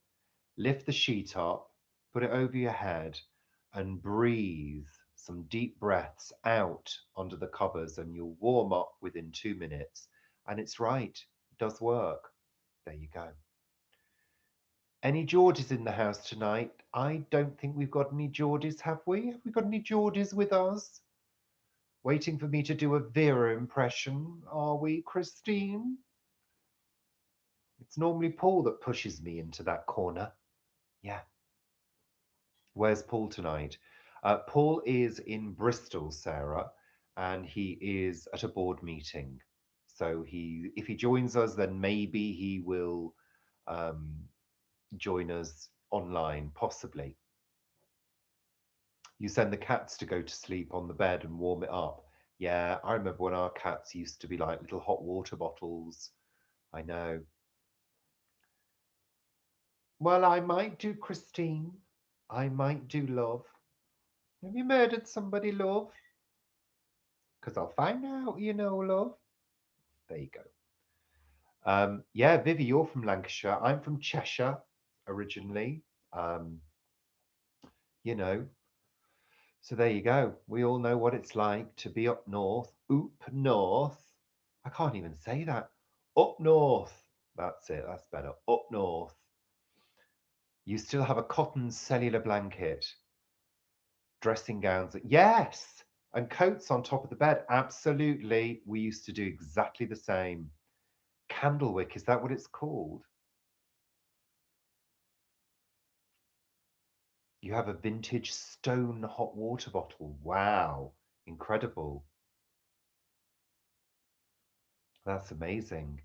lift the sheet up, put it over your head, and breathe some deep breaths out under the covers, and you'll warm up within 2 minutes. And it's right, it does work. There you go. Any Geordies in the house tonight? I don't think we've got any Geordies, have we? Have we got any Geordies with us? Waiting for me to do a Vera impression, are we, Christine? It's normally Paul that pushes me into that corner. Yeah. Where's Paul tonight? Paul is in Bristol, Sarah, and he is at a board meeting. So if he joins us, then maybe he will um, join us online, possibly. You send the cats to go to sleep on the bed and warm it up. Yeah, I remember when our cats used to be like little hot water bottles. I know. Well, I might do, Christine. I might do, love. Have you murdered somebody, love? Because I'll find out, love. There you go. Yeah, Vivi, you're from Lancashire. I'm from Cheshire originally. Um, you know, so there you go. We all know what it's like to be up north. Oop north. I can't even say that. Up north. That's it. That's better. Up north. You still have a cotton cellular blanket, dressing gowns. Yes. And coats on top of the bed. Absolutely. We used to do exactly the same. Candlewick, is that what it's called? You have a vintage stone hot water bottle. Wow. Incredible. That's amazing.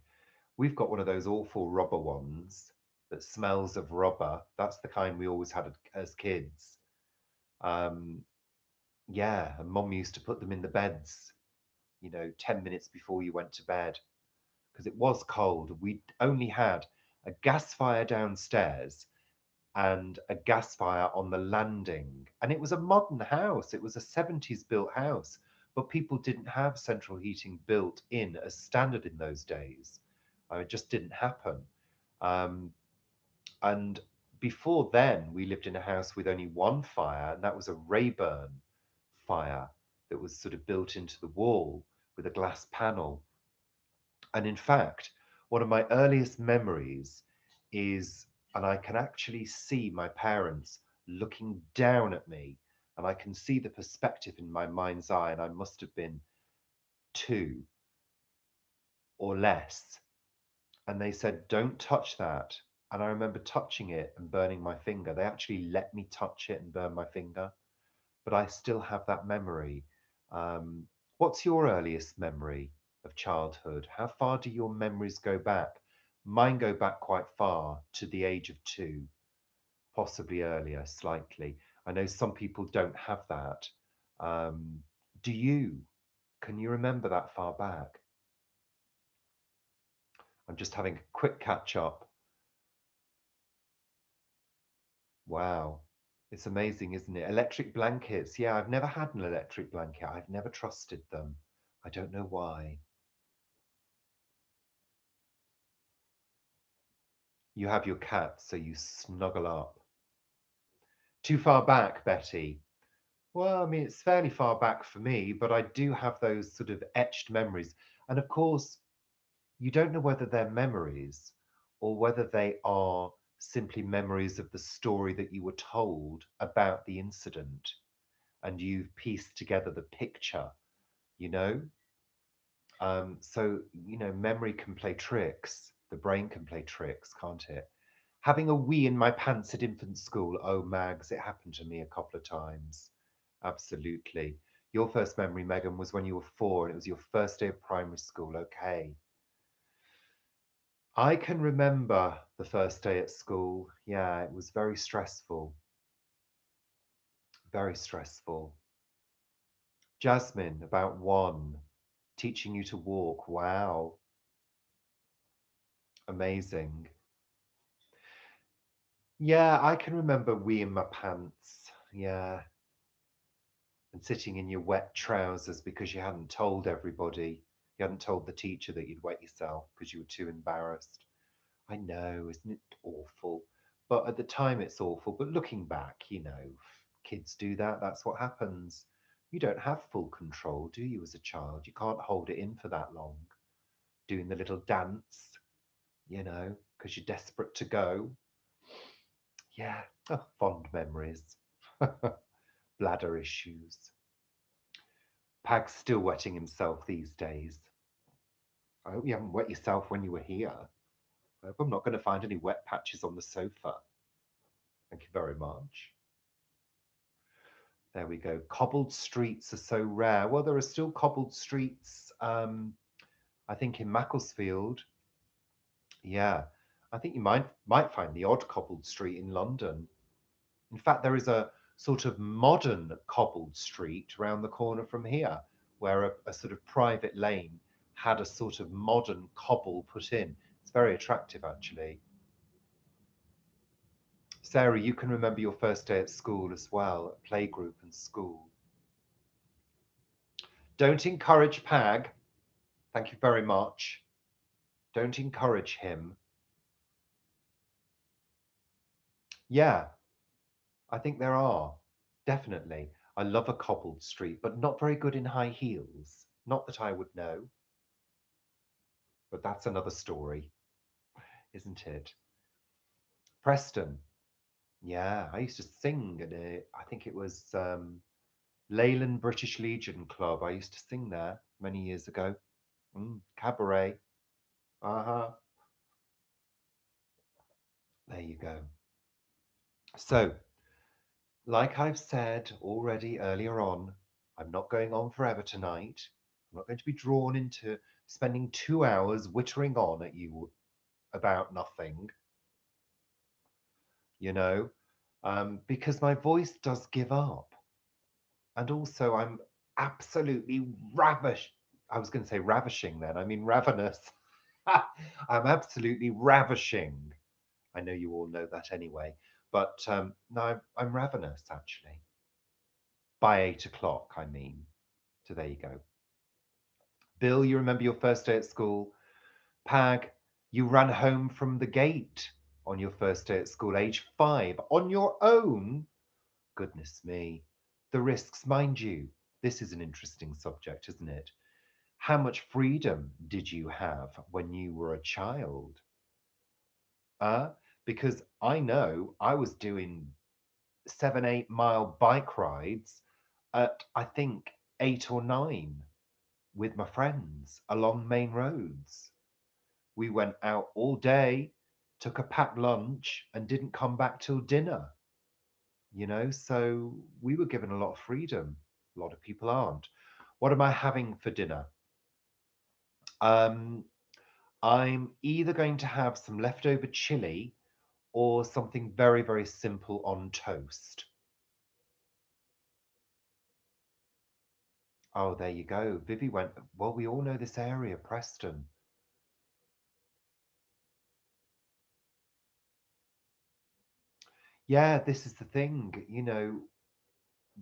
We've got one of those awful rubber ones that smells of rubber. That's the kind we always had as kids. Um, yeah, and mom used to put them in the beds, 10 minutes before you went to bed because it was cold. We only had a gas fire downstairs and a gas fire on the landing. And it was a modern house, it was a 70s built house, but people didn't have central heating built in as standard in those days. It just didn't happen. Um, and before then, we lived in a house with only one fire, and that was a Rayburn fire that was sort of built into the wall with a glass panel. And in fact, one of my earliest memories is, and I can actually see my parents looking down at me, and I can see the perspective in my mind's eye, and I must have been two or less. And they said, "Don't touch that." And I remember touching it and burning my finger. They actually let me touch it and burn my finger, but I still have that memory. What's your earliest memory of childhood? How far do your memories go back? Mine go back quite far to the age of 2, possibly earlier, slightly. I know some people don't have that. Um, do you? Can you remember that far back? I'm just having a quick catch up. Wow. It's amazing, isn't it? Electric blankets. Yeah, I've never had an electric blanket. I've never trusted them. I don't know why. You have your cat, so you snuggle up. Too far back, Betty. Well, I mean, it's fairly far back for me, but I do have those sort of etched memories. And of course, you don't know whether they're memories or whether they are simply memories of the story that you were told about the incident and you've pieced together the picture, you know? Memory can play tricks. The brain can play tricks, can't it? Having a wee in my pants at infant school. Oh, Mags, it happened to me a couple of times. Absolutely. Your first memory, Megan, was when you were 4 and it was your first day of primary school. Okay. I can remember the first day at school. Yeah, it was very stressful. Very stressful. Jasmine, about 1, teaching you to walk. Wow. Amazing. Yeah, I can remember wee in my pants. Yeah. And sitting in your wet trousers because you hadn't told everybody. You hadn't told the teacher that you'd wet yourself because you were too embarrassed. I know, isn't it awful? But at the time, it's awful. But looking back, kids do that. That's what happens. You don't have full control, do you, as a child? You can't hold it in for that long, doing the little dance, because you're desperate to go. Yeah, fond memories. Bladder issues. Pag's still wetting himself these days. I hope you haven't wet yourself when you were here. I hope I'm not going to find any wet patches on the sofa. Thank you very much. There we go. Cobbled streets are so rare. Well, there are still cobbled streets, I think, in Macclesfield. Yeah. I think you might find the odd cobbled street in London. In fact, there is a sort of modern cobbled street around the corner from here, where a sort of private lane had a sort of modern cobble put in. It's very attractive, actually. Sarah, you can remember your first day at school as well, at playgroup and school. Don't encourage Pag. Thank you very much. Don't encourage him. Yeah, I think there are. Definitely. I love a cobbled street, but not very good in high heels. Not that I would know, but that's another story, isn't it? Preston. Yeah, I used to sing in a, I think it was Leyland British Legion Club. I used to sing there many years ago. Cabaret. Uh-huh. There you go. So, like I've said already earlier on, I'm not going on forever tonight. I'm not going to be drawn into spending 2 hours wittering on at you about nothing, you know, because my voice does give up. And also, I'm absolutely ravish. I was going to say ravishing then, I mean ravenous. I'm absolutely ravishing. I know you all know that anyway. But no, I'm ravenous actually. By 8 o'clock, I mean. So there you go. Bill, you remember your first day at school? Pag, you ran home from the gate on your first day at school, age 5, on your own. Goodness me. The risks, mind you. This is an interesting subject, isn't it? How much freedom did you have when you were a child? Uh, because I know I was doing 7, 8 mile bike rides at, I think, 8 or 9 with my friends along main roads. We went out all day, took a packed lunch, and didn't come back till dinner, so we were given a lot of freedom. A lot of people aren't. What am I having for dinner? Um, I'm either going to have some leftover chili or something very, very simple on toast. Oh, there you go. Vivi went, well, we all know this area, Preston. Yeah, this is the thing.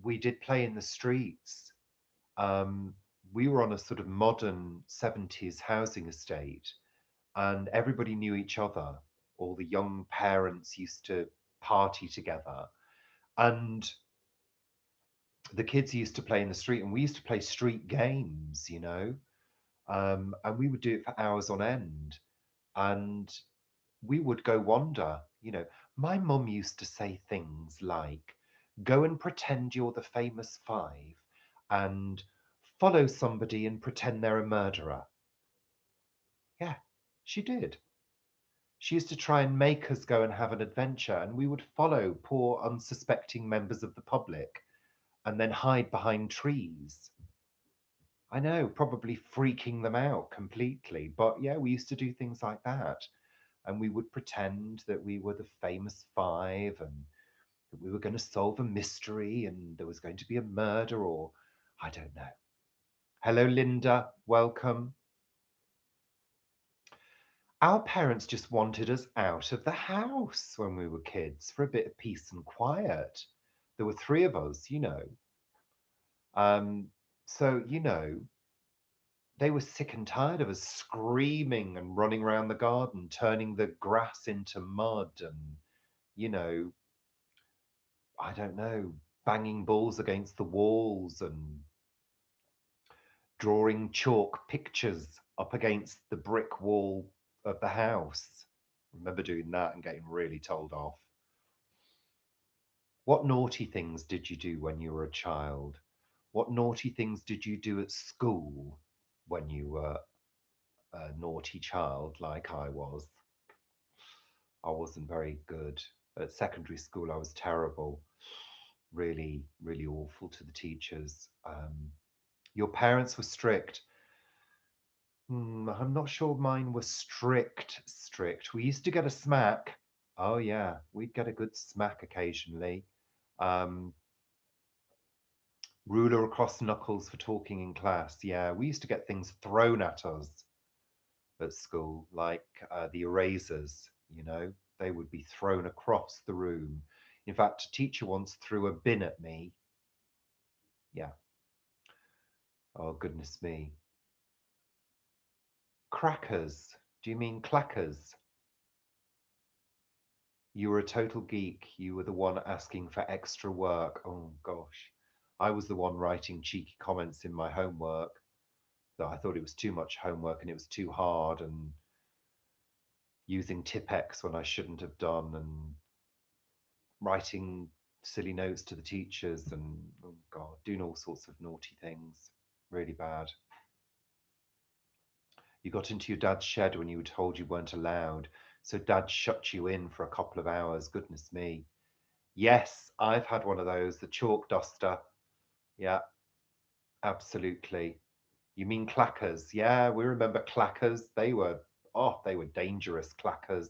We did play in the streets. Um, we were on a sort of modern 70s housing estate, and everybody knew each other. All the young parents used to party together, and the kids used to play in the street, and we used to play street games. And we would do it for hours on end. And we would go wander. My mum used to say things like, go and pretend you're the famous five and follow somebody and pretend they're a murderer. Yeah, she did. She used to try and make us go and have an adventure, and we would follow poor, unsuspecting members of the public and then hide behind trees. I know, probably freaking them out completely. But yeah, we used to do things like that. And we would pretend that we were the famous five and that we were going to solve a mystery and there was going to be a murder or I don't know. Hello, Linda. Welcome. Our parents just wanted us out of the house when we were kids for a bit of peace and quiet. There were three of us. Um, so, they were sick and tired of us screaming and running around the garden, turning the grass into mud and, you know, I don't know, banging balls against the walls and drawing chalk pictures up against the brick wall of the house. I remember doing that and getting really told off. What naughty things did you do when you were a child? What naughty things did you do at school when you were a naughty child like I was? I wasn't very good. At secondary school, I was terrible. Really, really awful to the teachers. Your parents were strict. I'm not sure mine were strict, strict. We used to get a smack. Oh, yeah, we'd get a good smack occasionally. Um, Ruler across knuckles for talking in class. Yeah, we used to get things thrown at us at school, like the erasers, they would be thrown across the room. In fact, a teacher once threw a bin at me. Yeah. Oh, goodness me. Crackers. Do you mean clackers? You were a total geek. You were the one asking for extra work. Oh, gosh. I was the one writing cheeky comments in my homework that I thought it was too much homework and it was too hard, and using Tipex when I shouldn't have done, and writing silly notes to the teachers, and oh God, doing all sorts of naughty things. Really bad. You got into your dad's shed when you were told you weren't allowed, so dad shut you in for a couple of hours. Goodness me. Yes, I've had one of those, the chalk duster. Yeah, absolutely. You mean clackers? Yeah, we remember clackers. They were dangerous clackers.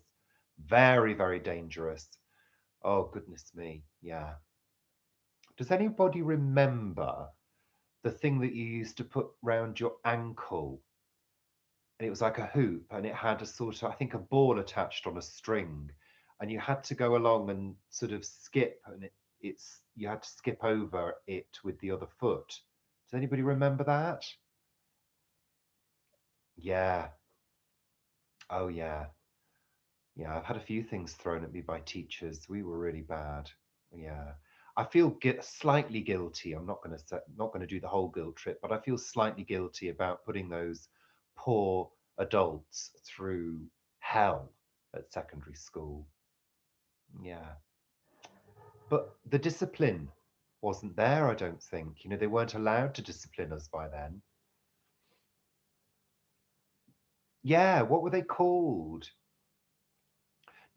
Very, very dangerous. Oh, goodness me. Yeah. Does anybody remember the thing that you used to put round your ankle? And it was like a hoop, and it had a sort of, I think, a ball attached on a string, and you had to go along and sort of skip, and you had to skip over it with the other foot. Does anybody remember that? Yeah. Oh, yeah. Yeah, I've had a few things thrown at me by teachers. We were really bad. Yeah. I feel slightly guilty. I'm not going to do the whole guilt trip, but I feel slightly guilty about putting those poor adults through hell at secondary school. Yeah. But the discipline wasn't there, I don't think. They weren't allowed to discipline us by then. Yeah, what were they called?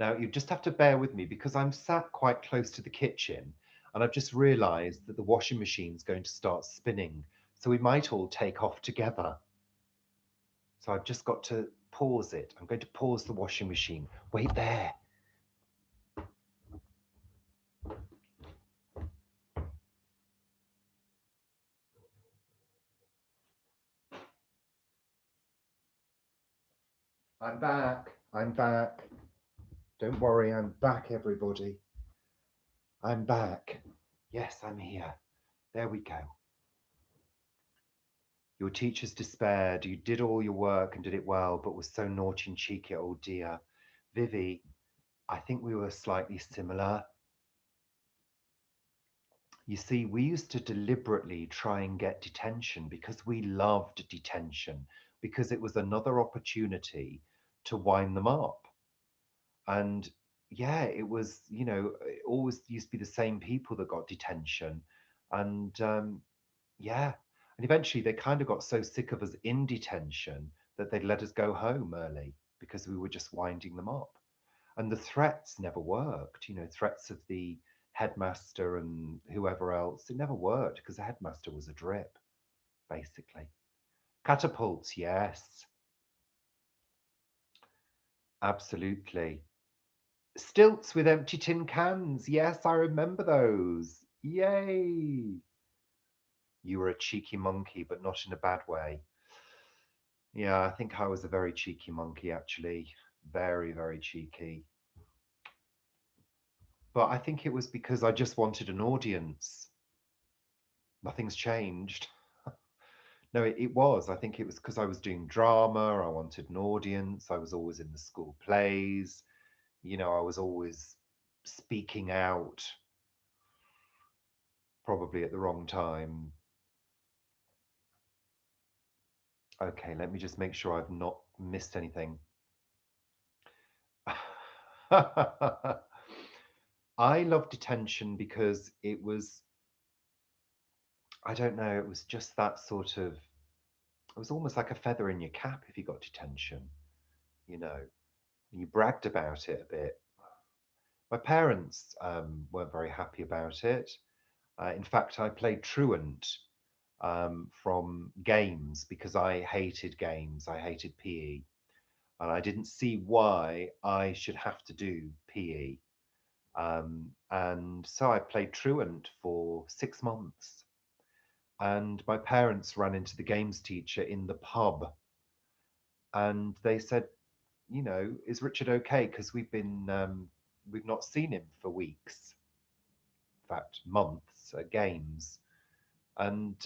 Now, you just have to bear with me because I'm sat quite close to the kitchen and I've just realized that the washing machine's going to start spinning. So we might all take off together. So I've just got to pause it. I'm going to pause the washing machine. Wait there. I'm back. I'm back. Don't worry, I'm back, everybody. I'm back. Yes, I'm here. There we go. Your teachers despaired. You did all your work and did it well, but was so naughty and cheeky. Oh dear. Vivi, I think we were slightly similar. You see, we used to deliberately try and get detention because we loved detention, because it was another opportunity to wind them up. And yeah, it was, it always used to be the same people that got detention. And yeah, and eventually they kind of got so sick of us in detention that they'd let us go home early because we were just winding them up. And the threats never worked, threats of the headmaster and whoever else. It never worked because the headmaster was a drip, basically. Catapults, yes, absolutely. Stilts with empty tin cans. Yes, I remember those. Yay. You were a cheeky monkey, but not in a bad way. Yeah, I think I was a very cheeky monkey, actually. Very, very cheeky. But I think it was because I just wanted an audience. Nothing's changed. No, it was. I think it was because I was doing drama. I wanted an audience. I was always in the school plays. I was always speaking out, probably at the wrong time. Okay, let me just make sure I've not missed anything. I love detention because it was I don't know, it was just that sort of, it was almost like a feather in your cap if you got detention, you know, and you bragged about it a bit. My parents weren't very happy about it. In fact, I played truant from games because I hated games. I hated PE, and I didn't see why I should have to do PE. And so I played truant for 6 months. And my parents ran into the games teacher in the pub, and they said, is Richard okay? Because we've not seen him for weeks, in fact, months at games. And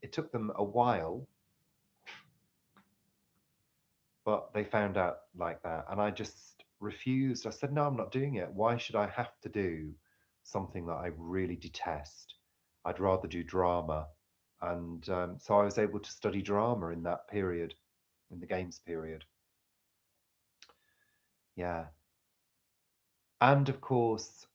it took them a while, but they found out like that. And I just refused. I said, no, I'm not doing it. Why should I have to do something that I really detest? I'd rather do drama. And so I was able to study drama in that period, in the games period. Yeah. And of course,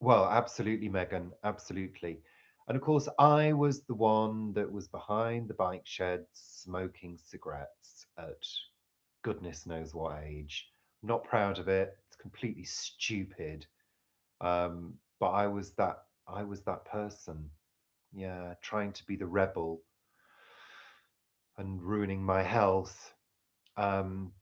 well, absolutely, Megan, absolutely. And of course, I was the one that was behind the bike sheds smoking cigarettes at goodness knows what age. I'm not proud of it. It's completely stupid. But I was that person. Yeah, trying to be the rebel and ruining my health. Um,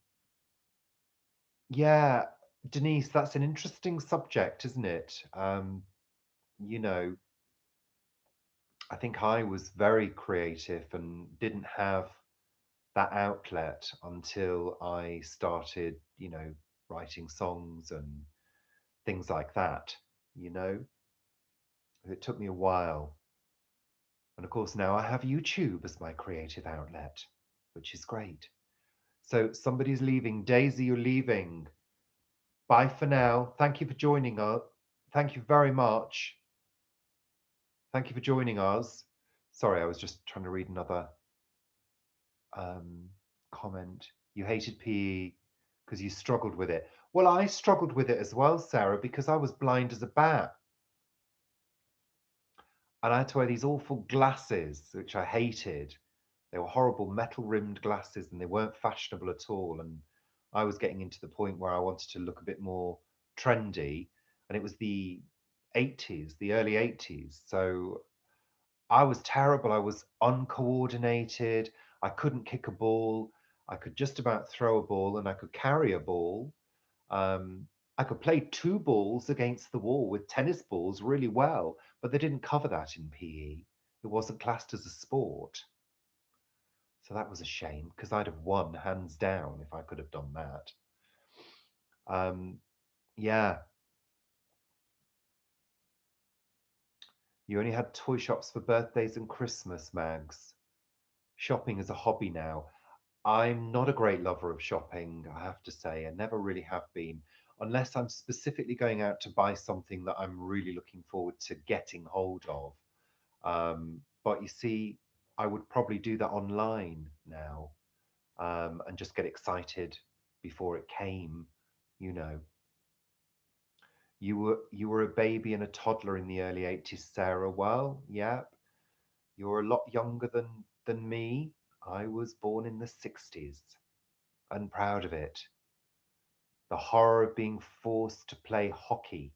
yeah, Denise, that's an interesting subject, isn't it? You know, I think I was very creative and didn't have that outlet until I started, writing songs and things like that. You know, it took me a while. And of course, now I have YouTube as my creative outlet, which is great. So somebody's leaving. Daisy, you're leaving. Bye for now. Thank you for joining us. Thank you very much. Thank you for joining us. Sorry, I was just trying to read another um, comment. You hated PE because you struggled with it. Well, I struggled with it as well, Sarah, because I was blind as a bat. And I had to wear these awful glasses, which I hated. They were horrible metal rimmed glasses and they weren't fashionable at all. And I was getting into the point where I wanted to look a bit more trendy. And it was the 80s, the early 80s. So I was terrible. I was uncoordinated. I couldn't kick a ball. I could just about throw a ball and I could carry a ball. Um, I could play two balls against the wall with tennis balls really well, but they didn't cover that in PE. It wasn't classed as a sport. So that was a shame because I'd have won hands down if I could have done that. Um, yeah, you only had toy shops for birthdays and Christmas, Mags. Shopping is a hobby now. I'm not a great lover of shopping, I have to say. I never really have been, unless I'm specifically going out to buy something that I'm really looking forward to getting hold of. But you see, I would probably do that online now, and just get excited before it came. You know, you were a baby and a toddler in the early 80s, Sarah. Well, yeah, you're a lot younger than me. I was born in the 60s and proud of it. The horror of being forced to play hockey.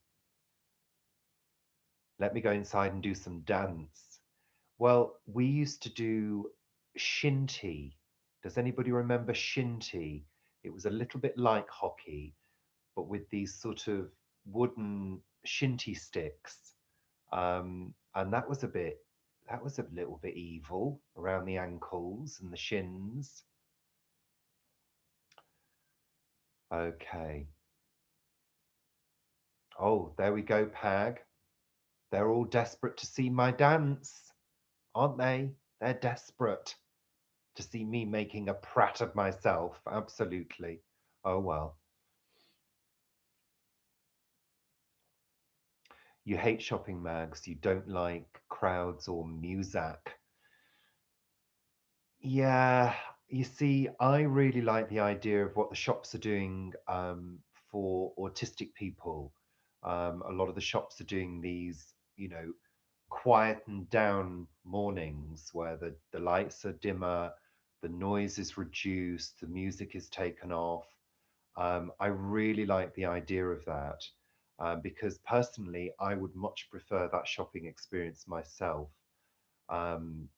Let me go inside and do some dance. Well, we used to do shinty. Does anybody remember shinty? It was a little bit like hockey, but with these sort of wooden shinty sticks. And that was a little bit evil around the ankles and the shins. Okay. Oh, there we go, Pag. They're all desperate to see my dance, aren't they? They're desperate to see me making a prat of myself. Absolutely. Oh well. You hate shopping, Mags. You don't like crowds or music. Yeah, you see, I really like the idea of what the shops are doing for autistic people. A lot of the shops are doing these, quietened down mornings where the lights are dimmer, the noise is reduced, the music is taken off. I really like the idea of that because personally, I would much prefer that shopping experience myself um,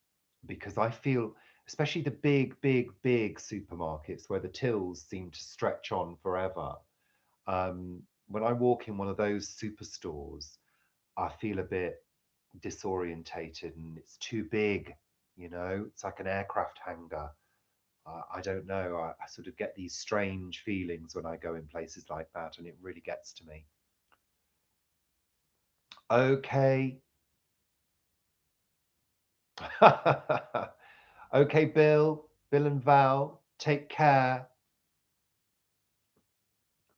because I feel, especially the big supermarkets where the tills seem to stretch on forever. When I walk in one of those superstores, I feel a bit disorientated and it's too big, it's like an aircraft hangar. I don't know. I sort of get these strange feelings when I go in places like that, and it really gets to me. Okay. Okay, Bill and Val, take care.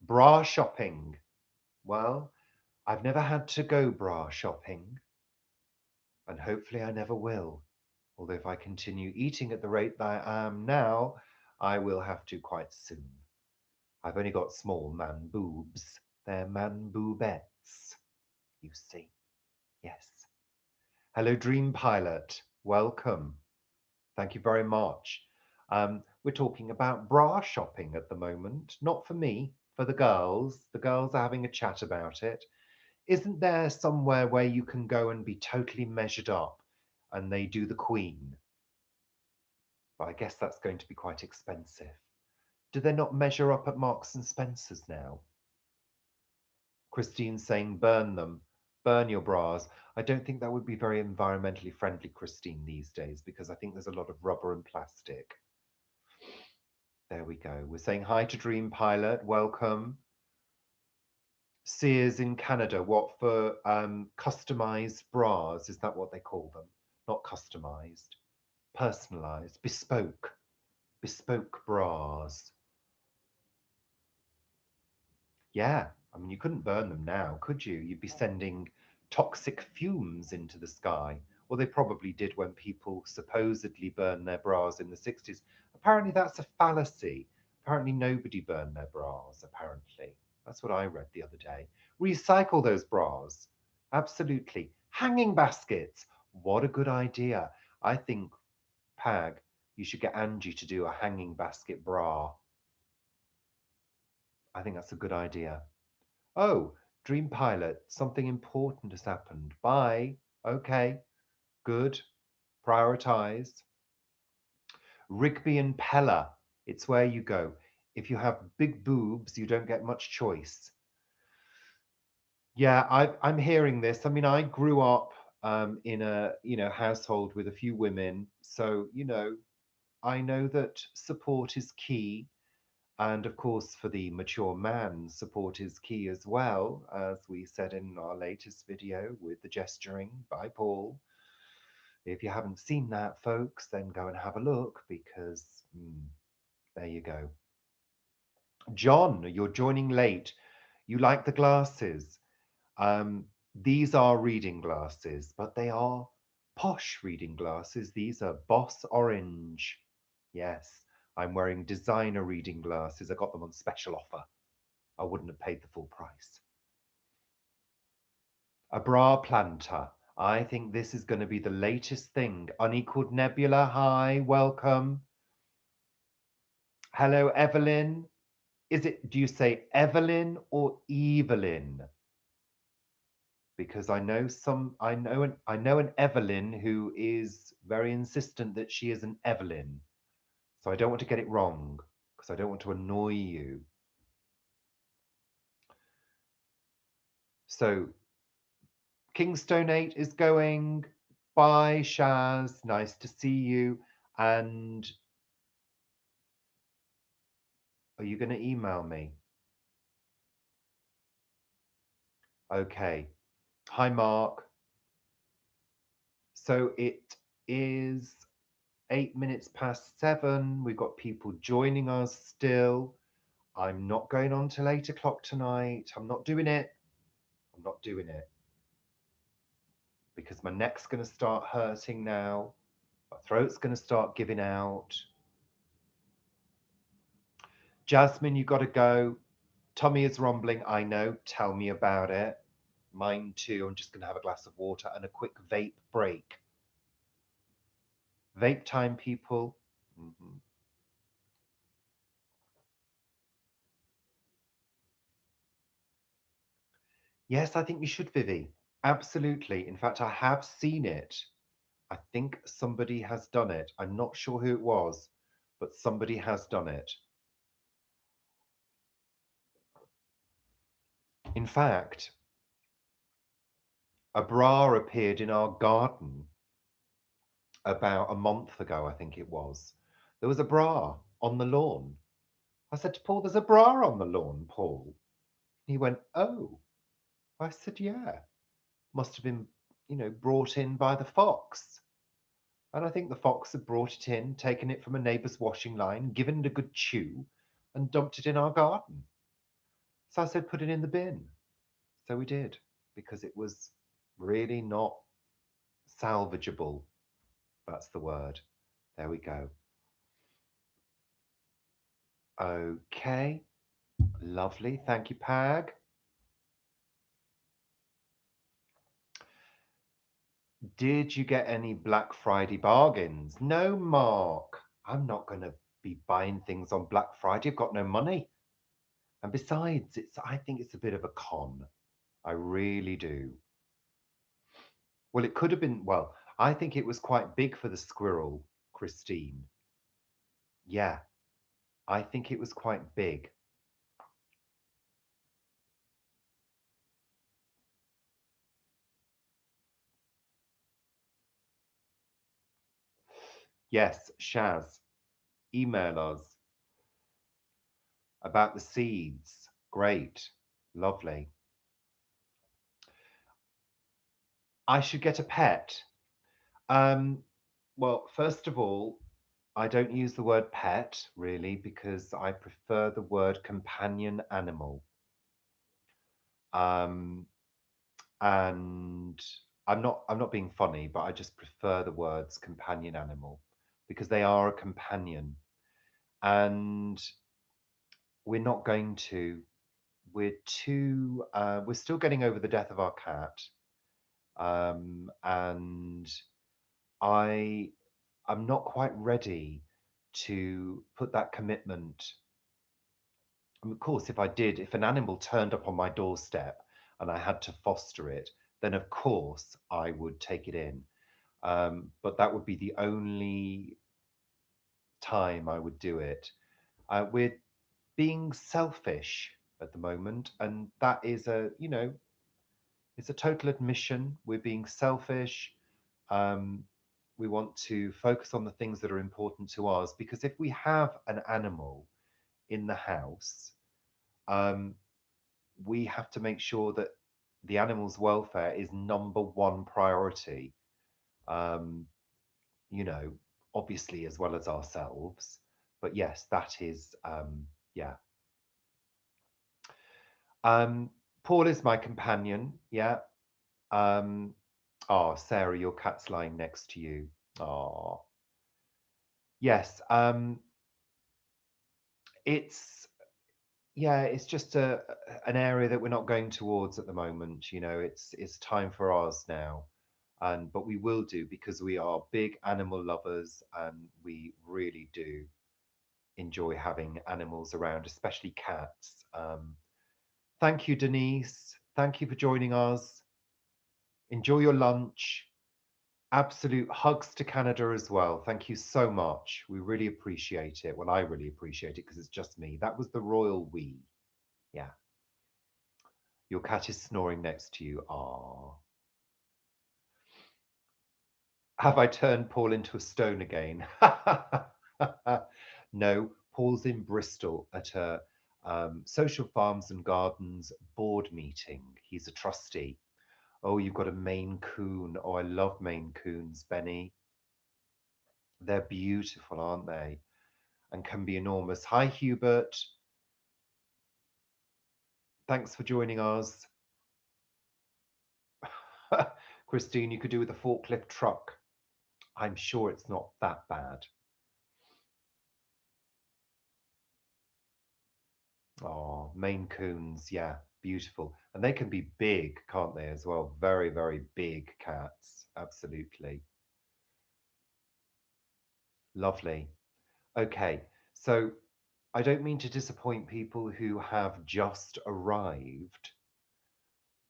Bra shopping. Well, I've never had to go bra shopping, and hopefully I never will. Although if I continue eating at the rate that I am now, I will have to quite soon. I've only got small man boobs. They're man boobettes, you see. Yes. Hello, Dream Pilot. Welcome. Thank you very much. We're talking about bra shopping at the moment. Not for me, for the girls. The girls are having a chat about it. Isn't there somewhere where you can go and be totally measured up and they do the queen? But I guess that's going to be quite expensive. Do they not measure up at Marks and Spencer's now? Christine's saying burn them, burn your bras. I don't think that would be very environmentally friendly, Christine, these days, because I think there's a lot of rubber and plastic. There we go. We're saying hi to Dream Pilot. Welcome. Sears in Canada. What for customized bras? Is that what they call them? Not customized, personalized, bespoke bras. Yeah, I mean, you couldn't burn them now, could you? You'd be sending toxic fumes into the sky. Well, they probably did when people supposedly burned their bras in the 60s. Apparently, that's a fallacy. Apparently, nobody burned their bras, apparently. That's what I read the other day. Recycle those bras. Absolutely. Hanging baskets. What a good idea. I think, Pag, you should get Angie to do a hanging basket bra. I think that's a good idea. Oh, Dream Pilot, something important has happened. Bye. Okay, good. Prioritize. Rigby and Pella, it's where you go. If you have big boobs, you don't get much choice. Yeah, I'm hearing this. I mean, I grew up in a household with a few women, so I know that support is key. And of course, for the mature man, support is key as well, as we said in our latest video with the gesturing by Paul. If you haven't seen that, folks, then go and have a look because there you go. John, you're joining late. You like the glasses. These are reading glasses, but they are posh reading glasses. These are Boss Orange. Yes, I'm wearing designer reading glasses. I got them on special offer. I wouldn't have paid the full price. A bra planter. I think this is going to be the latest thing. Unequaled Nebula, hi, welcome. Hello, Evelyn. Do you say Evelyn or Evelyn? Because I know an Evelyn who is very insistent that she is an Evelyn. So I don't want to get it wrong because I don't want to annoy you. So Kingstone 8 is going. Bye, Shaz. Nice to see you. And are you going to email me? Okay. Hi, Mark. So it is 8 minutes past 7. We've got people joining us still. I'm not going on till 8 o'clock tonight. I'm not doing it. I'm not doing it because my neck's going to start hurting now. My throat's going to start giving out. Jasmine, you got to go. Tummy is rumbling. I know. Tell me about it. Mine too. I'm just going to have a glass of water and a quick vape break. Vape time, people. Mhm. Yes, I think you should, Vivi. Absolutely. In fact, I have seen it. I think somebody has done it. I'm not sure who it was, but somebody has done it. In fact, a bra appeared in our garden about a month ago, I think it was. There was a bra on the lawn. I said to Paul, "There's a bra on the lawn, Paul." He went, "Oh." I said, "Yeah. Must have been, brought in by the fox." And I think the fox had brought it in, taken it from a neighbour's washing line, given it a good chew, and dumped it in our garden. So I said, "Put it in the bin." So we did, because it was really not salvageable. That's the word. There we go. Okay. Lovely. Thank you, Pag. Did you get any Black Friday bargains? No, Mark. I'm not going to be buying things on Black Friday. I've got no money. And besides, I think it's a bit of a con. I really do. Well, it could have been, well, I think it was quite big for the squirrel, Christine. Yeah, I think it was quite big. Yes, Shaz, email us about the seeds. Great. Lovely. I should get a pet. Um, well, first of all, I don't use the word pet really because I prefer the word companion animal. Um, and I'm not being funny, but I just prefer the words companion animal because they are a companion. And we're not going to. We're still getting over the death of our cat. And I I'm not quite ready to put that commitment. And of course, if an animal turned up on my doorstep and I had to foster it, then of course I would take it in. But that would be the only time I would do it. We're being selfish at the moment, and that is it's a total admission. We're being selfish. Um, we want to focus on the things that are important to us because if we have an animal in the house, um, we have to make sure that the animal's welfare is number one priority. Um, you know, obviously as well as ourselves. But yes, that is yeah. Um, Paul is my companion. Yeah. Um, oh, Sarah, your cat's lying next to you. Oh, yes. It's yeah, it's just an area that we're not going towards at the moment. It's time for ours now, and but we will do because we are big animal lovers and we really do enjoy having animals around, especially cats. Thank you, Denise. Thank you for joining us. Enjoy your lunch. Absolute hugs to Canada as well. Thank you so much. We really appreciate it. Well, I really appreciate it because it's just me. That was the royal we. Yeah. Your cat is snoring next to you. Ah. Have I turned Paul into a stone again? No, Paul's in Bristol at a social farms and gardens board meeting. He's a trustee. Oh, you've got a Maine Coon. Oh, I love Maine Coons, Benny. They're beautiful, aren't they? And can be enormous. Hi, Hubert. Thanks for joining us. Christine, you could do with a forklift truck. I'm sure it's not that bad. Oh, Maine Coons, yeah. Beautiful. And they can be big, can't they, as well? Very, very big cats. Absolutely. Lovely. Okay. So I don't mean to disappoint people who have just arrived.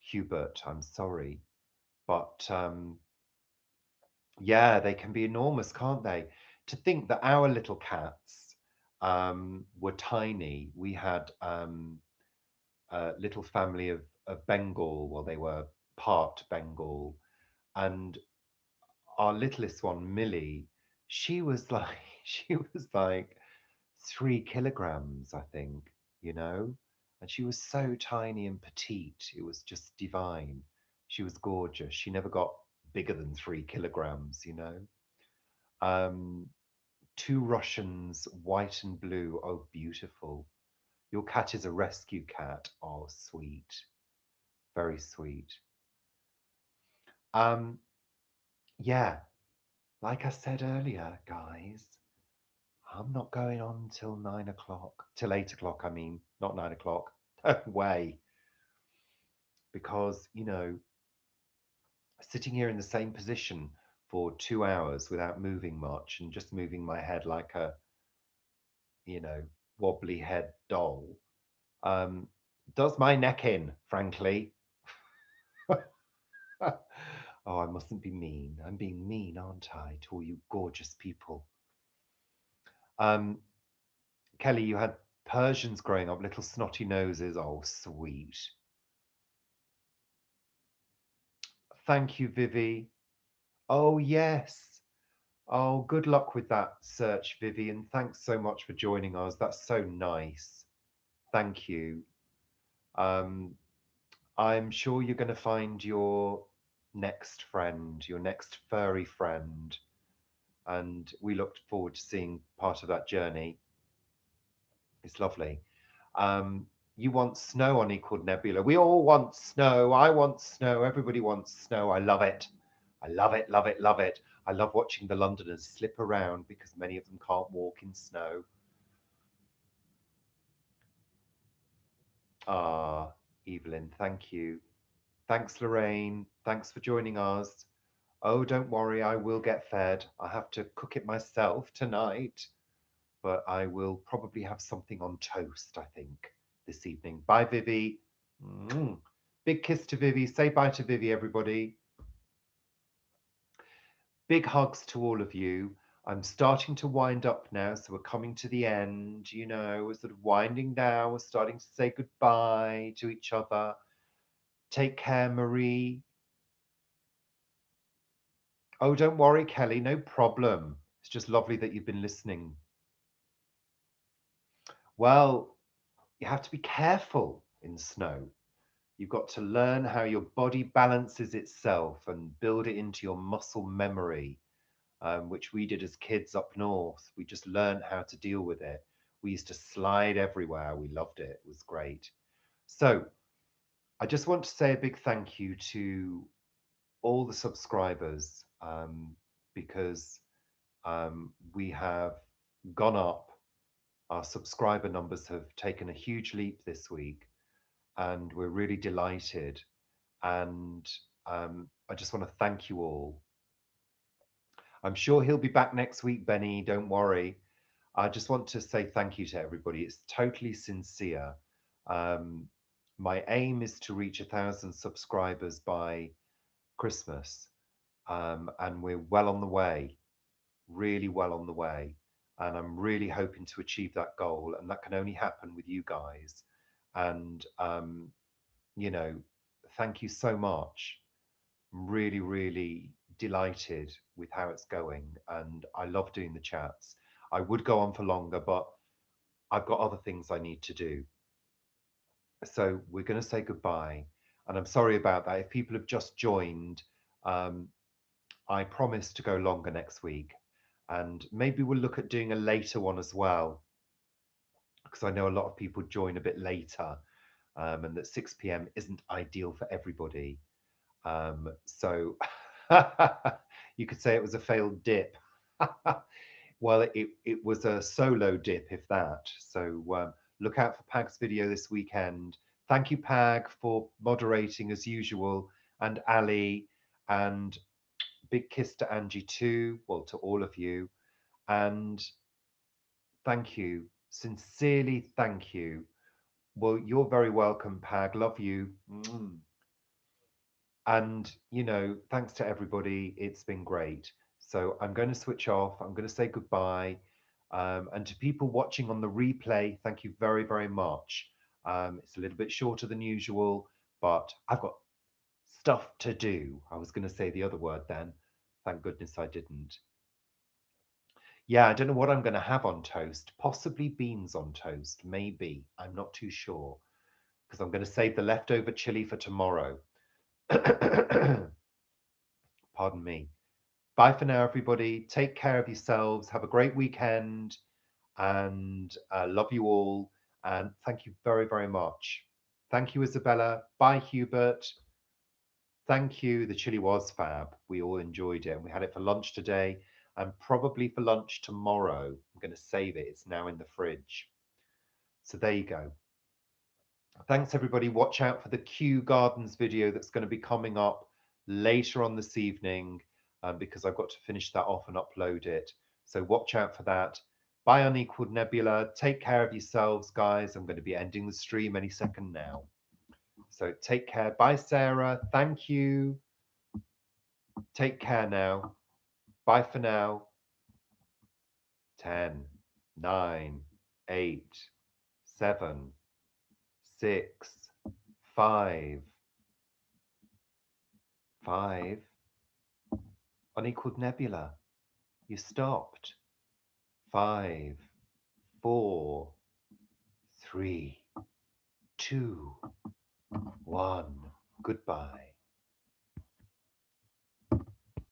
Hubert, I'm sorry. But yeah, they can be enormous, can't they? To think that our little cats were tiny. We had a little family of Bengal, well, they were part Bengal, and our littlest one, Millie, she was like she was like 3 kilograms, I think, you know, and she was so tiny and petite. It was just divine. She was gorgeous. She never got bigger than 3 kilograms, you know. Um, Two Russians, white and blue. Oh, beautiful. Your cat is a rescue cat. Oh, sweet. Very sweet. Um, yeah, like I said earlier, guys, I'm not going on till 9 o'clock, till 8 o'clock, I mean, not 9 o'clock. No way. Because, sitting here in the same position for 2 hours without moving much and just moving my head like a, you know, wobbly head doll, um, does my neck in, frankly. Oh, I mustn't be mean. I'm being mean, aren't I, to all you gorgeous people? Um, Kelly, you had Persians growing up, little snotty noses. Oh, sweet. Thank you, Vivi. Oh, yes. Oh, good luck with that search, Vivi, and thanks so much for joining us. That's so nice. Thank you. Um, I'm sure you're going to find your next friend, your next furry friend, and we look forward to seeing part of that journey. It's lovely. Um, you want snow on Equal Nebula. We all want snow. I want snow. Everybody wants snow. I love it. I love it, love it, love it. I love watching the Londoners slip around because many of them can't walk in snow. Ah, Evelyn, thank you. Thanks, Lorraine. Thanks for joining us. Oh, don't worry, I will get fed. I have to cook it myself tonight, but I will probably have something on toast, I think, this evening. Bye, Vivi. Mm. Big kiss to Vivi. Say bye to Vivi, everybody. Big hugs to all of you. I'm starting to wind up now, so we're coming to the end. We're sort of winding down. We're starting to say goodbye to each other. Take care, Marie. Oh, don't worry, Kelly. No problem. It's just lovely that you've been listening. Well, you have to be careful in snow. You've got to learn how your body balances itself and build it into your muscle memory, which we did as kids up north. We just learned how to deal with it. We used to slide everywhere. We loved it. It was great. So I just want to say a big thank you to all the subscribers, because we have gone up. Our subscriber numbers have taken a huge leap this week, and we're really delighted. And I just want to thank you all. I'm sure he'll be back next week, Benny. Don't worry. I just want to say thank you to everybody. It's totally sincere. Um, my aim is to reach 1,000 subscribers by Christmas, and we're well on the way, really well on the way. And I'm really hoping to achieve that goal, and that can only happen with you guys. And you know, thank you so much. I'm really, really delighted with how it's going, and I love doing the chats. I would go on for longer, but I've got other things I need to do. So we're going to say goodbye, and I'm sorry about that. If people have just joined, um, I promise to go longer next week, and maybe we'll look at doing a later one as well, because I know a lot of people join a bit later, and that 6 p.m. isn't ideal for everybody. So you could say it was a failed dip. Well, it was a solo dip, if that. So look out for Pag's video this weekend. Thank you, Pag, for moderating as usual, and Ali, and big kiss to Angie too. Well, to all of you, and thank you, sincerely, thank you. Well, you're very welcome, Pag. Love you. And, thanks to everybody. It's been great. So I'm going to switch off. I'm going to say goodbye. And to people watching on the replay, thank you very, very much. It's a little bit shorter than usual, but I've got stuff to do. I was going to say the other word then. Thank goodness I didn't. Yeah, I don't know what I'm going to have on toast. Possibly beans on toast. Maybe. I'm not too sure because I'm going to save the leftover chili for tomorrow. Pardon me. Bye for now, everybody. Take care of yourselves. Have a great weekend and love you all. And thank you very, very much. Thank you, Isabella. Bye, Hubert. Thank you. The chili was fab. We all enjoyed it. And we had it for lunch today and probably for lunch tomorrow. I'm going to save it. It's now in the fridge. So there you go. Thanks, everybody. Watch out for the Kew Gardens video that's going to be coming up later on this evening because I've got to finish that off and upload it. So watch out for that. Bye, Unequaled Nebula. Take care of yourselves, guys. I'm going to be ending the stream any second now. So take care. Bye, Sarah. Thank you. Take care now. Bye for now. 10, 9, 8, 7, 6, 5, 5. Unequaled Nebula. You stopped. 5, 4, 3, 2, 1. Goodbye.